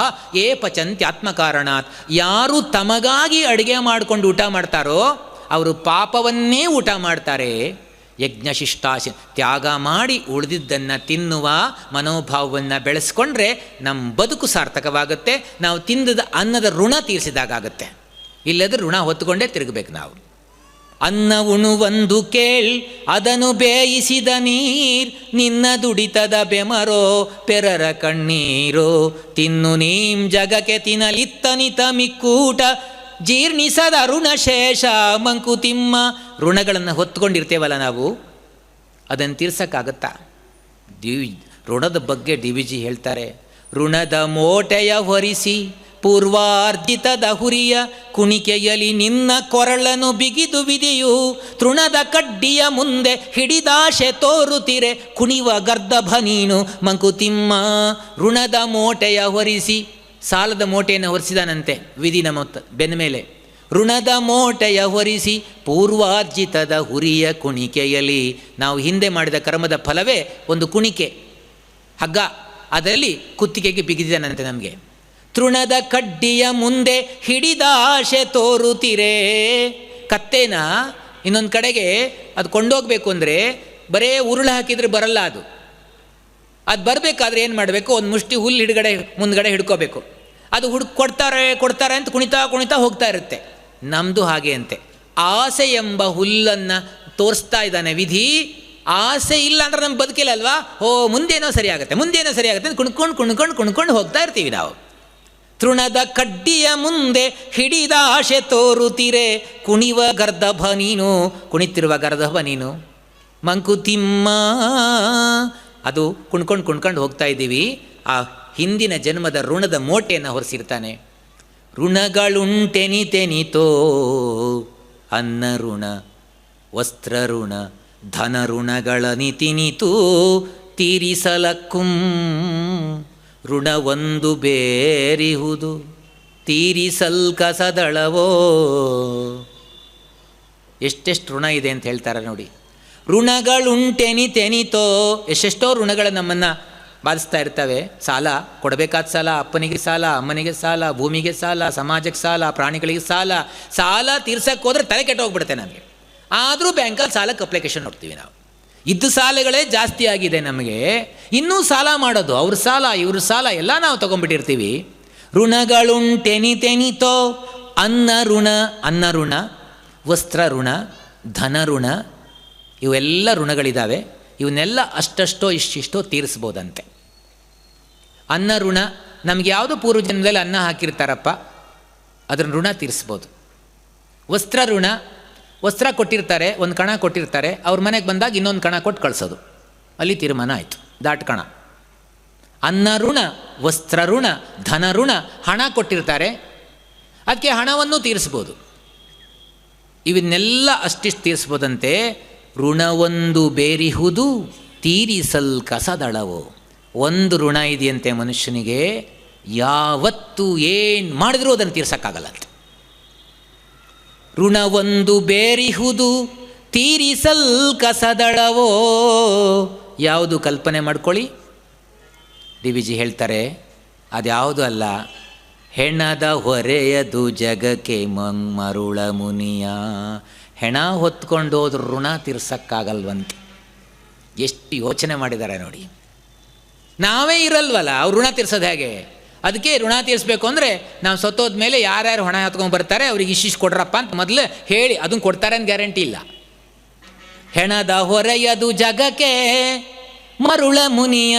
ಏ ಪಚಂತ್ಯಾತ್ಮಕಾರಣಾತ್. ಯಾರು ತಮಗಾಗಿ ಅಡುಗೆ ಮಾಡಿಕೊಂಡು ಊಟ ಮಾಡ್ತಾರೋ ಅವರು ಪಾಪವನ್ನೇ ಊಟ ಮಾಡ್ತಾರೆ. ಯಜ್ಞಶಿಷ್ಟಾಶಿ ತ್ಯಾಗ ಮಾಡಿ ಉಳಿದಿದ್ದನ್ನು ತಿನ್ನುವ ಮನೋಭಾವವನ್ನು ಬೆಳೆಸ್ಕೊಂಡ್ರೆ ನಮ್ಮ ಬದುಕು ಸಾರ್ಥಕವಾಗುತ್ತೆ. ನಾವು ತಿಂದದ ಅನ್ನದ ಋಣ ತೀರಿಸಿದಾಗತ್ತೆ. ಇಲ್ಲದ್ರೆ ಋಣ ಹೊತ್ತುಕೊಂಡೇ ತಿರುಗಬೇಕು ನಾವು. ಅನ್ನ ಉಣುವಂದು ಕೇಳ್ ಅದನ್ನು ಬೇಯಿಸಿದ ನೀರ್ ನಿನ್ನ ದುಡಿತದ ಬೆಮರೋ ಪೆರರ ಕಣ್ಣೀರೋ ತಿನ್ನು ನೀಂ ಜಗಕ್ಕೆ ತಿನ್ನಲಿತ್ತನಿತ ಮಿಕ್ಕೂಟ ಜೀರ್ಣಿಸದ ಋಣಶೇಷ ಮಂಕುತಿಮ್ಮ. ಋಣಗಳನ್ನು ಹೊತ್ಕೊಂಡಿರ್ತೇವಲ್ಲ ನಾವು, ಅದನ್ನು ತೀರ್ಸಕ್ಕಾಗತ್ತಾ? ಋಣದ ಬಗ್ಗೆ DVG ಹೇಳ್ತಾರೆ. ಋಣದ ಮೋಟೆಯ ಹೊರಿಸಿ ಪೂರ್ವಾರ್ಜಿತದ ಹುರಿಯ ಕುಣಿಕೆಯಲಿ ನಿನ್ನ ಕೊರಳನು ಬಿಗಿದು ವಿಧಿಯು ತೃಣದ ಕಡ್ಡಿಯ ಮುಂದೆ ಹಿಡಿದಾಶೆ ತೋರುತ್ತಿರೆ ಕುಣಿವ ಗರ್ದಭ ನೀನು ಮಂಕುತಿಮ್ಮ. ಋಣದ ಮೋಟೆಯ ಹೊರಿಸಿ, ಸಾಲದ ಮೋಟೆಯನ್ನು ಹೊರಿಸಿದಾನಂತೆ ವಿಧಿ ನಮ್ಮ ಬೆನ್ನ ಮೇಲೆ. ಋಣದ ಮೋಟೆಯ ಹೊರಿಸಿ ಪೂರ್ವಾರ್ಜಿತದ ಹುರಿಯ ಕುಣಿಕೆಯಲಿ. ನಾವು ಹಿಂದೆ ಮಾಡಿದ ಕರ್ಮದ ಫಲವೇ ಒಂದು ಕುಣಿಕೆ, ಹಗ್ಗ, ಅದರಲ್ಲಿ ಕುತ್ತಿಗೆಗೆ ಬಿಗಿದಿದ್ದಾನಂತೆ ನಮಗೆ. ತೃಣದ ಕಡ್ಡಿಯ ಮುಂದೆ ಹಿಡಿದ ಆಶೆ ತೋರುತ್ತಿರೆ. ಕತ್ತೇನ ಇನ್ನೊಂದು ಕಡೆಗೆ ಅದು ಕೊಂಡೋಗ್ಬೇಕು ಅಂದರೆ ಬರೇ ಉರುಳು ಹಾಕಿದರೆ ಬರಲ್ಲ. ಅದು ಬರಬೇಕಾದ್ರೆ ಏನು ಮಾಡಬೇಕು? ಒಂದು ಮುಷ್ಟಿ ಹುಲ್ಲು ಮುಂದ್ಗಡೆ ಹಿಡ್ಕೋಬೇಕು. ಅದು ಕೊಡ್ತಾರೆ ಅಂತ ಕುಣಿತಾ ಹೋಗ್ತಾ ಇರುತ್ತೆ. ನಮ್ಮದು ಹಾಗೆ ಅಂತೆ. ಆಸೆ ಎಂಬ ಹುಲ್ಲನ್ನು ತೋರಿಸ್ತಾ ಇದ್ದಾನೆ ವಿಧಿ. ಆಸೆ ಇಲ್ಲ ಅಂದ್ರೆ ನಮ್ಗೆ ಬದುಕಿಲ್ಲ ಅಲ್ವಾ? ಮುಂದೇನೋ ಸರಿಯಾಗುತ್ತೆ ಅಂತ ಕುಣ್ಕೊಂಡು ಹೋಗ್ತಾ ಇರ್ತೀವಿ ನಾವು. ತೃಣದ ಕಡ್ಡಿಯ ಮುಂದೆ ಹಿಡಿದ ಆಶೆ ತೋರುತ್ತಿರೆ ಕುಣಿವ ಗರ್ದಭ ನೀನು, ಕುಣಿತಿರುವ ಗರ್ದಭ ನೀನು ಮಂಕುತಿಮ್ಮ. ಅದು ಕುಣ್ಕೊಂಡು ಹೋಗ್ತಾ ಇದ್ದೀವಿ. ಆ ಹಿಂದಿನ ಜನ್ಮದ ಋಣದ ಮೋಟೆಯನ್ನು ಹೊರಿಸಿರ್ತಾನೆ. ಋಣಗಳುಂಟೆನಿತೆನಿತೋ ಅನ್ನ ಋಣ ವಸ್ತ್ರ ಋಣ ಧನ ಋಣಗಳ ನಿತಿನಿತು ತೀರಿಸಲಕ್ಕುಂ ಋಣ ಒಂದು ಬೇರಿಹುದು ತೀರಿಸಲ್ ಕಸದಳವೋ. ಎಷ್ಟೆಷ್ಟು ಋಣ ಇದೆ ಅಂತ ಹೇಳ್ತಾರೆ ನೋಡಿ. ಋಣಗಳುಂಟೆನಿತೆನಿತೋ, ಎಷ್ಟೆಷ್ಟೋ ಋಣಗಳು ನಮ್ಮನ್ನು ಬಾಧಿಸ್ತಾ ಇರ್ತವೆ. ಸಾಲ, ಕೊಡಬೇಕಾದ ಸಾಲ, ಅಪ್ಪನಿಗೆ ಸಾಲ, ಅಮ್ಮನಿಗೆ ಸಾಲ, ಭೂಮಿಗೆ ಸಾಲ, ಸಮಾಜಕ್ಕೆ ಸಾಲ, ಪ್ರಾಣಿಗಳಿಗೆ ಸಾಲ. ಸಾಲ ತೀರ್ಸಕ್ಕೆ ಹೋದ್ರೆ ತಲೆ ಕೆಟ್ಟೋಗ್ಬಿಡುತ್ತೆ ನಮಗೆ. ಆದರೂ ಬ್ಯಾಂಕಲ್ಲಿ ಸಾಲಕ್ಕೆ ಅಪ್ಲಿಕೇಶನ್ ನೋಡ್ತೀವಿ ನಾವು. ಇದ್ದ ಸಾಲಗಳೇ ಜಾಸ್ತಿ ಆಗಿದೆ ನಮಗೆ, ಇನ್ನೂ ಸಾಲ ಮಾಡೋದು, ಅವ್ರ ಸಾಲ ಇವ್ರ ಸಾಲ ಎಲ್ಲ ನಾವು ತೊಗೊಂಡ್ಬಿಟ್ಟಿರ್ತೀವಿ. ಋಣಗಳುಂಟೆನಿತೆನಿತೋ, ಅನ್ನ ಋಣ, ವಸ್ತ್ರ ಋಣ, ಧನ ಋಣ, ಇವೆಲ್ಲ ಋಣಗಳಿದ್ದಾವೆ. ಇವನ್ನೆಲ್ಲ ಅಷ್ಟಷ್ಟೋ ಇಷ್ಟಿಷ್ಟೋ ತೀರಿಸ್ಬೋದಂತೆ. ಅನ್ನ ಋಣ, ನಮಗೆ ಯಾವುದೋ ಪೂರ್ವಜನ್ಮದಲ್ಲಿ ಅನ್ನ ಹಾಕಿರ್ತಾರಪ್ಪ, ಅದರ ಋಣ ತೀರಿಸ್ಬೋದು. ವಸ್ತ್ರ ಋಣ, ವಸ್ತ್ರ ಕೊಟ್ಟಿರ್ತಾರೆ, ಒಂದು ಕಣ ಕೊಟ್ಟಿರ್ತಾರೆ, ಅವ್ರ ಮನೆಗೆ ಬಂದಾಗ ಇನ್ನೊಂದು ಕಣ ಕೊಟ್ಟು ಕಳಿಸೋದು, ಅಲ್ಲಿ ತೀರ್ಮಾನ ಆಯಿತು, ದಾಟ್ಕಣ. ಅನ್ನ ಋಣ, ವಸ್ತ್ರ ಋಣ, ಧನ ಋಣ, ಹಣ ಕೊಟ್ಟಿರ್ತಾರೆ, ಅದಕ್ಕೆ ಹಣವನ್ನು ತೀರಿಸ್ಬೋದು. ಇವನ್ನೆಲ್ಲ ಅಷ್ಟಿಷ್ಟು ತೀರಿಸ್ಬೋದಂತೆ. ಋಣವೊಂದು ಬೇರಿಹುದು ತೀರಿಸಲ್ ಕಸದಳವೋ. ಒಂದು ಋಣ ಇದೆಯಂತೆ ಮನುಷ್ಯನಿಗೆ, ಯಾವತ್ತೂ ಏನು ಮಾಡಿದ್ರೂ ಅದನ್ನು ತೀರ್ಸೋಕ್ಕಾಗಲ್ಲಂತೆ. ಋಣವೊಂದು ಬೇರಿಹುದು ತೀರಿಸಲ್ ಕಸದಳವೋ. ಯಾವುದು ಕಲ್ಪನೆ ಮಾಡ್ಕೊಳ್ಳಿ. ಡಿ ವಿ ಜಿ ಹೇಳ್ತಾರೆ, ಅದ್ಯಾವುದು ಅಲ್ಲ, ಹೆಣದ ಹೊರೆಯದು ಜಗಕ್ಕೆ ಮರುಳ ಮುನಿಯ. ಹೆಣ ಹೊತ್ಕೊಂಡು ಹೋದ್ರೆ ಋಣ ತೀರ್ಸಕ್ಕಾಗಲ್ವಂತೆ. ಎಷ್ಟು ಯೋಚನೆ ಮಾಡಿದ್ದಾರೆ ನೋಡಿ. ನಾವೇ ಇರಲ್ವಲ್ಲ, ಅವ್ರು ಋಣ ತೀರ್ಸೋದು ಹೇಗೆ? ಅದಕ್ಕೆ ಋಣ ತೀರಿಸ್ಬೇಕು ಅಂದರೆ ನಾವು ಸತ್ತೋದ ಮೇಲೆ ಯಾರ್ಯಾರು ಹಣ ಹೊತ್ಕೊಂಡು ಬರ್ತಾರೆ ಅವ್ರಿಗೆ ಇಷ್ಟಿಷ್ಟು ಕೊಡ್ರಪ್ಪ ಅಂತ ಮೊದಲು ಹೇಳಿ ಅದನ್ನು ಕೊಡ್ತಾರೆ ಅಂತ ಗ್ಯಾರಂಟಿ ಇಲ್ಲ. ಹೆಣದ ಹೊರೆಯದು ಜಗಕ್ಕೆ ಮರುಳ ಮುನಿಯ,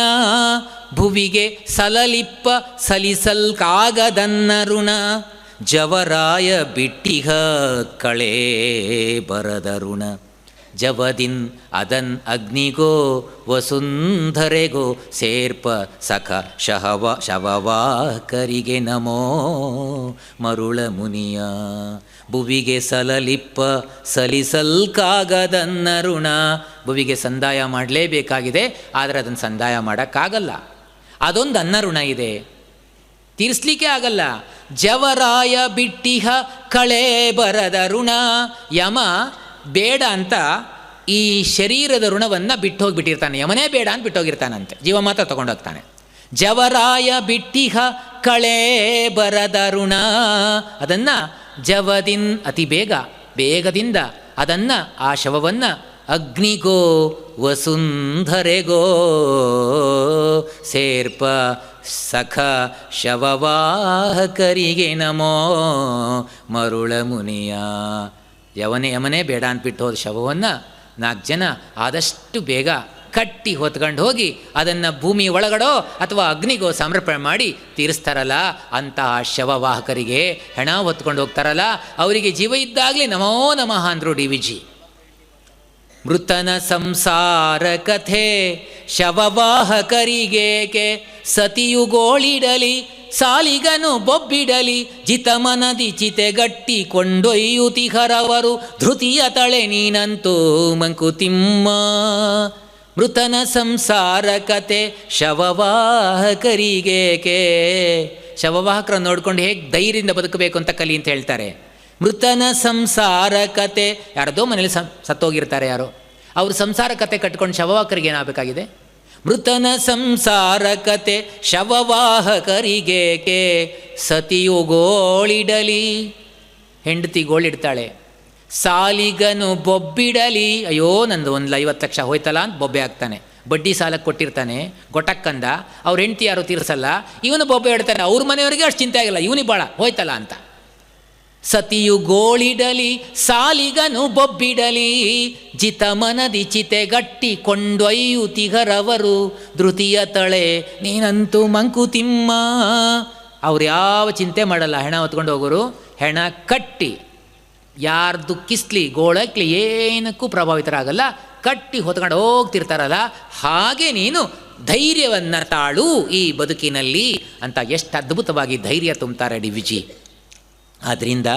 ಭುವಿಗೆ ಸಲಲಿಪ್ಪ ಸಲಿಸಲ್ಕಾಗದನ್ನ ಋಣ. ಜವರಾಯ ಬಿಟ್ಟಿಹ ಕಳೆ ಬರದ ಋಣ. ಜವದಿನ್ ಅದನ್ ಅಗ್ನಿಗೋ ವಸುಂಧರೆಗೋ ಸೇರ್ಪ ಸಖ ಶವವಾಕರಿಗೆ ನಮೋ ಮರುಳ ಮುನಿಯ. ಭುವಿಗೆ ಸಲಲಿಪ್ಪ ಸಲಿಸಲ್ಕಾಗದನ್ನ ಋಣ. ಭುವಿಗೆ ಸಂದಾಯ ಮಾಡಲೇಬೇಕಾಗಿದೆ, ಆದರೆ ಅದನ್ನು ಸಂದಾಯ ಮಾಡೋಕ್ಕಾಗಲ್ಲ. ಅದೊಂದು ಅನ್ನ ಋಣ ಇದೆ, ತೀರಿಸ್ಲಿಕ್ಕೆ ಆಗಲ್ಲ. ಜವರಾಯ ಬಿಟ್ಟಿಹ ಕಳೆ ಬರದ ಋಣ. ಯಮ ಬೇಡ ಅಂತ ಈ ಶರೀರದ ಋಣವನ್ನು ಬಿಟ್ಟು ಹೋಗಿಬಿಟ್ಟಿರ್ತಾನೆ. ಯಮನೇ ಬೇಡ ಅಂತ ಬಿಟ್ಟೋಗಿರ್ತಾನಂತೆ, ಜೀವ ಮಾತ್ರ ತೊಗೊಂಡೋಗ್ತಾನೆ. ಜವರಾಯ ಬಿಟ್ಟಿಹ ಕಳೆ ಬರದ ಋಣ. ಅದನ್ನು ಜವದಿನ್ ಅತಿ ಬೇಗದಿಂದ ಅದನ್ನು ಆ ಶವವನ್ನು ಅಗ್ನಿಗೋ ವಸುಂಧರೆಗೋ ಸೇರ್ಪ ಸಖ ಶವವಾಹಕರಿಗೆ ನಮೋ ಮರುಳ ಮುನಿಯ. ಯಮನೇ ಬೇಡ ಅಂದ್ಬಿಟ್ಟು ಹೋದ ಶವವನ್ನು 4 ಜನ ಆದಷ್ಟು ಬೇಗ ಕಟ್ಟಿ ಹೊತ್ಕೊಂಡು ಹೋಗಿ ಅದನ್ನು ಭೂಮಿ ಒಳಗಡೋ ಅಥವಾ ಅಗ್ನಿಗೋ ಸಮರ್ಪಣೆ ಮಾಡಿ ತೀರಿಸ್ತಾರಲ್ಲ, ಅಂತಹ ಶವವಾಹಕರಿಗೆ, ಹೆಣ ಹೊತ್ಕೊಂಡು ಹೋಗ್ತಾರಲ್ಲ ಅವರಿಗೆ ಜೀವ ಇದ್ದಾಗಲೇ ನಮೋ ನಮಃ ಅಂದರು ಡಿ ವಿ ಜಿ. ಮೃತನ ಸಂಸಾರ ಕಥೆ ಶವವಾಹಕರಿಗೇಕೆ, ಸತಿಯುಗೋಳಿಡಲಿ ಸಾಲಿಗನು ಬೊಬ್ಬಿಡಲಿ, ಜಿತಮನದಿ ಚಿತೆಗಟ್ಟಿ ಕೊಂಡೊಯ್ಯುತಿಹರವರು ಧೃತಿಯ ತಳೆ ನೀನಂತೂ ಮಂಕುತಿಮ್ಮ. ಮೃತನ ಸಂಸಾರ ಕಥೆ ಶವವಾಹಕರಿಗೇಕೆ. ಶವವಾಹಕರನ್ನು ನೋಡ್ಕೊಂಡು ಹೇಗೆ ಧೈರ್ಯದಿಂದ ಬದುಕಬೇಕು ಅಂತ ಕಲಿ ಅಂತ ಹೇಳ್ತಾರೆ. ಮೃತನ ಸಂಸಾರ ಕತೆ, ಯಾರದೋ ಮನೇಲಿ ಸತ್ತೋಗಿರ್ತಾರೆ ಯಾರೋ, ಅವ್ರ ಸಂಸಾರ ಕತೆ ಕಟ್ಕೊಂಡು ಶವವಾಹಕರಿಗೆ ಏನಾಗಬೇಕಾಗಿದೆ? ಮೃತನ ಸಂಸಾರ ಕತೆ ಶವವಾಹಕರಿಗೇಕೆ, ಸತಿಯು ಗೋಳಿಡಲಿ, ಹೆಂಡತಿ ಗೋಳಿಡ್ತಾಳೆ, ಸಾಲಿಗನು ಬೊಬ್ಬಿಡಲಿ, ಅಯ್ಯೋ ನಂದು 1,50 ಲಕ್ಷ ಹೋಯ್ತಲ್ಲ ಅಂತ ಬೊಬ್ಬೆ ಆಗ್ತಾನೆ. ಬಡ್ಡಿ ಸಾಲಕ್ಕೆ ಕೊಟ್ಟಿರ್ತಾನೆ, ಗೊಟಕ್ಕಂದ, ಅವ್ರ ಹೆಂಡತಿ ಯಾರು ತೀರಿಸಲ್ಲ, ಇವನು ಬೊಬ್ಬೆ ಇಡ್ತಾನೆ, ಅವ್ರ ಮನೆಯವರಿಗೆ ಅಷ್ಟು ಚಿಂತೆ ಆಗಿಲ್ಲ, ಇವನಿಗೆ ಭಾಳ ಹೋಯ್ತಲ್ಲ ಅಂತ. ಸತಿಯು ಗೋಳಿಡಲಿ ಸಾಲಿಗನು ಬೊಬ್ಬಿಡಲಿ, ಜಿತ ಮನದಿ ಚಿತೆಗಟ್ಟಿ ಕೊಂಡೊಯ್ಯುತಿಗರವರು ಧೃತಿಯ ತಳೆ ನೀನಂತೂ ಮಂಕುತಿಮ್ಮ. ಅವ್ರು ಯಾವ ಚಿಂತೆ ಮಾಡಲ್ಲ, ಹೆಣ ಹೊತ್ಕೊಂಡು ಹೋಗೋರು ಹೆಣ ಕಟ್ಟಿ, ಯಾರು ದುಃಖಿಸ್ಲಿ ಗೋಳಕ್ಲಿ ಏನಕ್ಕೂ ಪ್ರಭಾವಿತರಾಗಲ್ಲ, ಕಟ್ಟಿ ಹೊತ್ಕೊಂಡು ಹೋಗ್ತಿರ್ತಾರಲ್ಲ, ಹಾಗೆ ನೀನು ಧೈರ್ಯವನ್ನು ತಾಳು ಈ ಬದುಕಿನಲ್ಲಿ ಅಂತ ಎಷ್ಟು ಅದ್ಭುತವಾಗಿ ಧೈರ್ಯ ತುಂಬ್ತಾರೆ ಡಿ ವಿ ಜಿ. ಆದ್ದರಿಂದ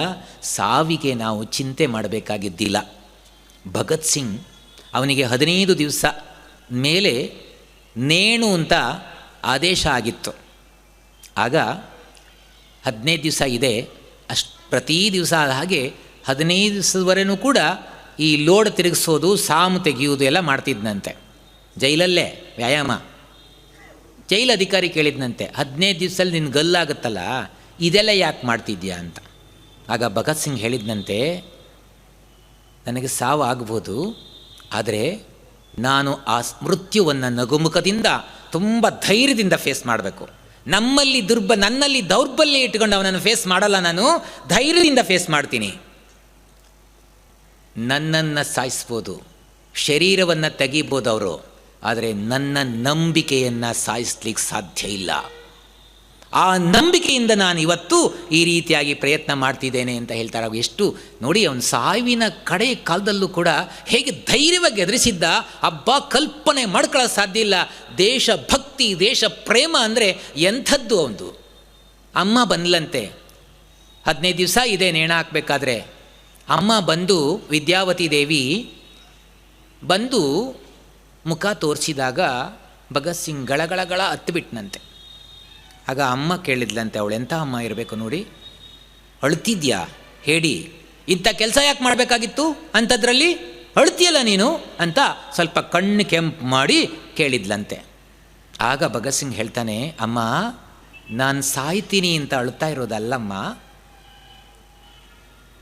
ಸಾವಿಗೆ ನಾವು ಚಿಂತೆ ಮಾಡಬೇಕಾಗಿದ್ದಿಲ್ಲ. ಭಗತ್ ಸಿಂಗ್ ಅವನಿಗೆ 15 ದಿವಸ ಮೇಲೆ ನೇಣು ಅಂತ ಆದೇಶ ಆಗಿತ್ತು. ಆಗ 15 ದಿವಸ ಇದೆ, ಪ್ರತಿ ದಿವಸ ಆದ ಹಾಗೆ 15 ದಿವಸದವರೆಗೂ ಕೂಡ ಈ ಲೋಡ್ ತಿರುಗಿಸೋದು, ಸಾಮು ತೆಗೆಯುವುದು ಎಲ್ಲ ಮಾಡ್ತಿದ್ದಂತೆ. ಜೈಲಲ್ಲೇ ವ್ಯಾಯಾಮ. ಜೈಲು ಅಧಿಕಾರಿ ಕೇಳಿದ್ನಂತೆ, 15 ದಿವಸದಲ್ಲಿ ನಿನ್ನ ಗಲ್ಲಾಗುತ್ತಲ್ಲ, ಇದೆಲ್ಲ ಯಾಕೆ ಮಾಡ್ತಿದ್ಯಾ ಅಂತ. ಆಗ ಭಗತ್ ಸಿಂಗ್ ಹೇಳಿದ್ನಂತೆ, ನನಗೆ ಸಾವು ಆಗ್ಬೋದು, ಆದರೆ ನಾನು ಆ ಮೃತ್ಯುವನ್ನು ನಗುಮುಖದಿಂದ ತುಂಬ ಧೈರ್ಯದಿಂದ ಫೇಸ್ ಮಾಡಬೇಕು. ನನ್ನಲ್ಲಿ ದೌರ್ಬಲ್ಯ ಇಟ್ಕೊಂಡು ಅವನನ್ನು ಫೇಸ್ ಮಾಡಲ್ಲ, ನಾನು ಧೈರ್ಯದಿಂದ ಫೇಸ್ ಮಾಡ್ತೀನಿ. ನನ್ನನ್ನು ಸಾಯಿಸ್ಬೋದು, ಶರೀರವನ್ನು ತೆಗಿಬೋದು ಅವರು, ಆದರೆ ನನ್ನ ನಂಬಿಕೆಯನ್ನು ಸಾಯಿಸ್ಲಿಕ್ಕೆ ಸಾಧ್ಯ ಇಲ್ಲ. ಆ ನಂಬಿಕೆಯಿಂದ ನಾನು ಇವತ್ತು ಈ ರೀತಿಯಾಗಿ ಪ್ರಯತ್ನ ಮಾಡ್ತಿದ್ದೇನೆ ಅಂತ ಹೇಳ್ತಾರೆ. ಎಷ್ಟು ನೋಡಿ, ಅವನು ಸಾವಿನ ಕಡೆಯ ಕಾಲದಲ್ಲೂ ಕೂಡ ಹೇಗೆ ಧೈರ್ಯವಾಗಿ ಎದುರಿಸಿದ್ದ, ಹಬ್ಬ ಕಲ್ಪನೆ ಮಾಡ್ಕೊಳ್ಳೋಕೆ ಸಾಧ್ಯ ಇಲ್ಲ. ದೇಶಭಕ್ತಿ, ದೇಶ ಪ್ರೇಮ ಅಂದರೆ ಎಂಥದ್ದು ಅವನು. ಅಮ್ಮ ಬಂದ್ಲಂತೆ, 15 ದಿವಸ ಇದೆ ನೇಣ ಹಾಕಬೇಕಾದ್ರೆ. ಅಮ್ಮ ಬಂದು, ವಿದ್ಯಾವತಿ ದೇವಿ ಬಂದು ಮುಖ ತೋರಿಸಿದಾಗ ಭಗತ್ ಸಿಂಗ್ ಗಳಗಳಗಳ ಹತ್ತಿಬಿಟ್ನಂತೆ. ಆಗ ಅಮ್ಮ ಕೇಳಿದ್ಲಂತೆ, ಅವಳು ಎಂಥ ಅಮ್ಮ ಇರಬೇಕು ನೋಡಿ, ಅಳ್ತಿದ್ಯಾ ಹೇಳಿ, ಇಂಥ ಕೆಲಸ ಯಾಕೆ ಮಾಡಬೇಕಾಗಿತ್ತು ಅಂಥದ್ರಲ್ಲಿ, ಅಳ್ತಿಯಲ್ಲ ನೀನು ಅಂತ ಸ್ವಲ್ಪ ಕಣ್ಣು ಕೆಂಪು ಮಾಡಿ ಕೇಳಿದ್ಲಂತೆ. ಆಗ ಭಗತ್ ಸಿಂಗ್ ಹೇಳ್ತಾನೆ, ಅಮ್ಮ ನಾನು ಸಾಯ್ತೀನಿ ಅಂತ ಅಳ್ತಾ ಇರೋದಲ್ಲಮ್ಮ,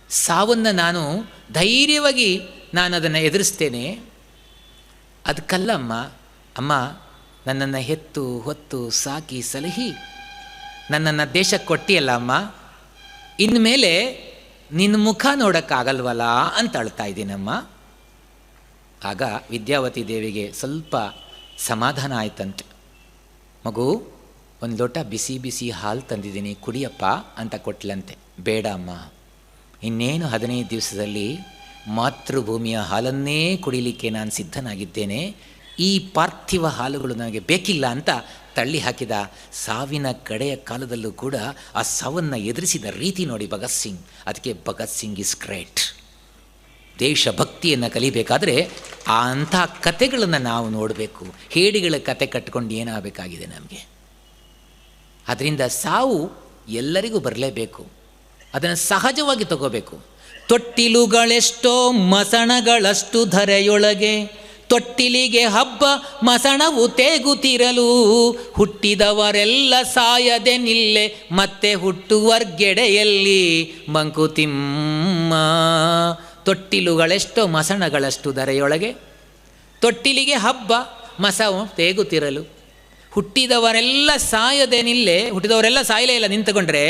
ಸಾವನ್ನು ನಾನು ಧೈರ್ಯವಾಗಿ ನಾನು ಅದನ್ನು ಎದುರಿಸ್ತೇನೆ, ಅದಕ್ಕಲ್ಲಮ್ಮ. ಅಮ್ಮ ನನ್ನನ್ನು ಹೆತ್ತು ಹೊತ್ತು ಸಾಕಿ ಸಲಹಿ ನನ್ನನ್ನು ದೇಶಕ್ಕೆ ಕೊಟ್ಟಿಯಲ್ಲ ಅಮ್ಮ, ಇನ್ಮೇಲೆ ನಿನ್ನ ಮುಖ ನೋಡೋಕ್ಕಾಗಲ್ವಲ್ಲ ಅಂತ ಅಳ್ತಾ ಇದ್ದೀನಮ್ಮ. ಆಗ ವಿದ್ಯಾವತಿ ದೇವಿಗೆ ಸ್ವಲ್ಪ ಸಮಾಧಾನ ಆಯ್ತಂತೆ. ಮಗು, ಒಂದು ಲೋಟ ಬಿಸಿ ಬಿಸಿ ಹಾಲು ತಂದಿದ್ದೀನಿ, ಕುಡಿಯಪ್ಪ ಅಂತ ಕೊಟ್ಲಂತೆ. ಬೇಡ ಅಮ್ಮ, ಇನ್ನೇನು 15 ದಿವಸದಲ್ಲಿ ಮಾತೃಭೂಮಿಯ ಹಾಲನ್ನೇ ಕುಡಿಲಿಕ್ಕೆ ನಾನು ಸಿದ್ಧನಾಗಿದ್ದೇನೆ, ಈ ಪಾರ್ಥಿವ ಹಾಲುಗಳು ನನಗೆ ಬೇಕಿಲ್ಲ ಅಂತ ತಳ್ಳಿ ಹಾಕಿದ. ಸಾವಿನ ಕಡೆಯ ಕಾಲದಲ್ಲೂ ಕೂಡ ಆ ಸಾವನ್ನು ಎದುರಿಸಿದ ರೀತಿ ನೋಡಿ ಭಗತ್ ಸಿಂಗ್. ಅದಕ್ಕೆ ಭಗತ್ ಸಿಂಗ್ ಇಸ್ ಗ್ರೇಟ್. ದೇಶಭಕ್ತಿಯನ್ನು ಕಲಿಬೇಕಾದ್ರೆ ಅಂಥ ಕತೆಗಳನ್ನು ನಾವು ನೋಡಬೇಕು. ಹೇಡಿಗಳ ಕತೆ ಕಟ್ಕೊಂಡು ಏನಾಗಬೇಕಾಗಿದೆ ನಮಗೆ. ಅದರಿಂದ ಸಾವು ಎಲ್ಲರಿಗೂ ಬರಲೇಬೇಕು, ಅದನ್ನು ಸಹಜವಾಗಿ ತಗೋಬೇಕು. ತೊಟ್ಟಿಲುಗಳೆಷ್ಟೋ ಮಸಣಗಳಷ್ಟು ಧರೆಯೊಳಗೆ, ತೊಟ್ಟಿಲಿಗೆ ಹಬ್ಬ ಮಸಣವು ತೇಗುತ್ತಿರಲು, ಹುಟ್ಟಿದವರೆಲ್ಲ ಸಾಯದೆ ನಿಲ್ಲೆ ಮತ್ತೆ ಹುಟ್ಟುವರ್ಗೆಡೆಯಲ್ಲಿ ಮಂಕುತಿಮ್ಮ. ತೊಟ್ಟಿಲುಗಳೆಷ್ಟೋ ಮಸಣಗಳಷ್ಟು ಧರೆಯೊಳಗೆ, ತೊಟ್ಟಿಲಿಗೆ ಹಬ್ಬ ಮಸವು ತೇಗುತ್ತಿರಲು, ಹುಟ್ಟಿದವರೆಲ್ಲ ಸಾಯದೆ ನಿಲ್ಲೆ, ಹುಟ್ಟಿದವರೆಲ್ಲ ಸಾಯಲೇ ಇಲ್ಲ ನಿಂತುಕೊಂಡ್ರೆ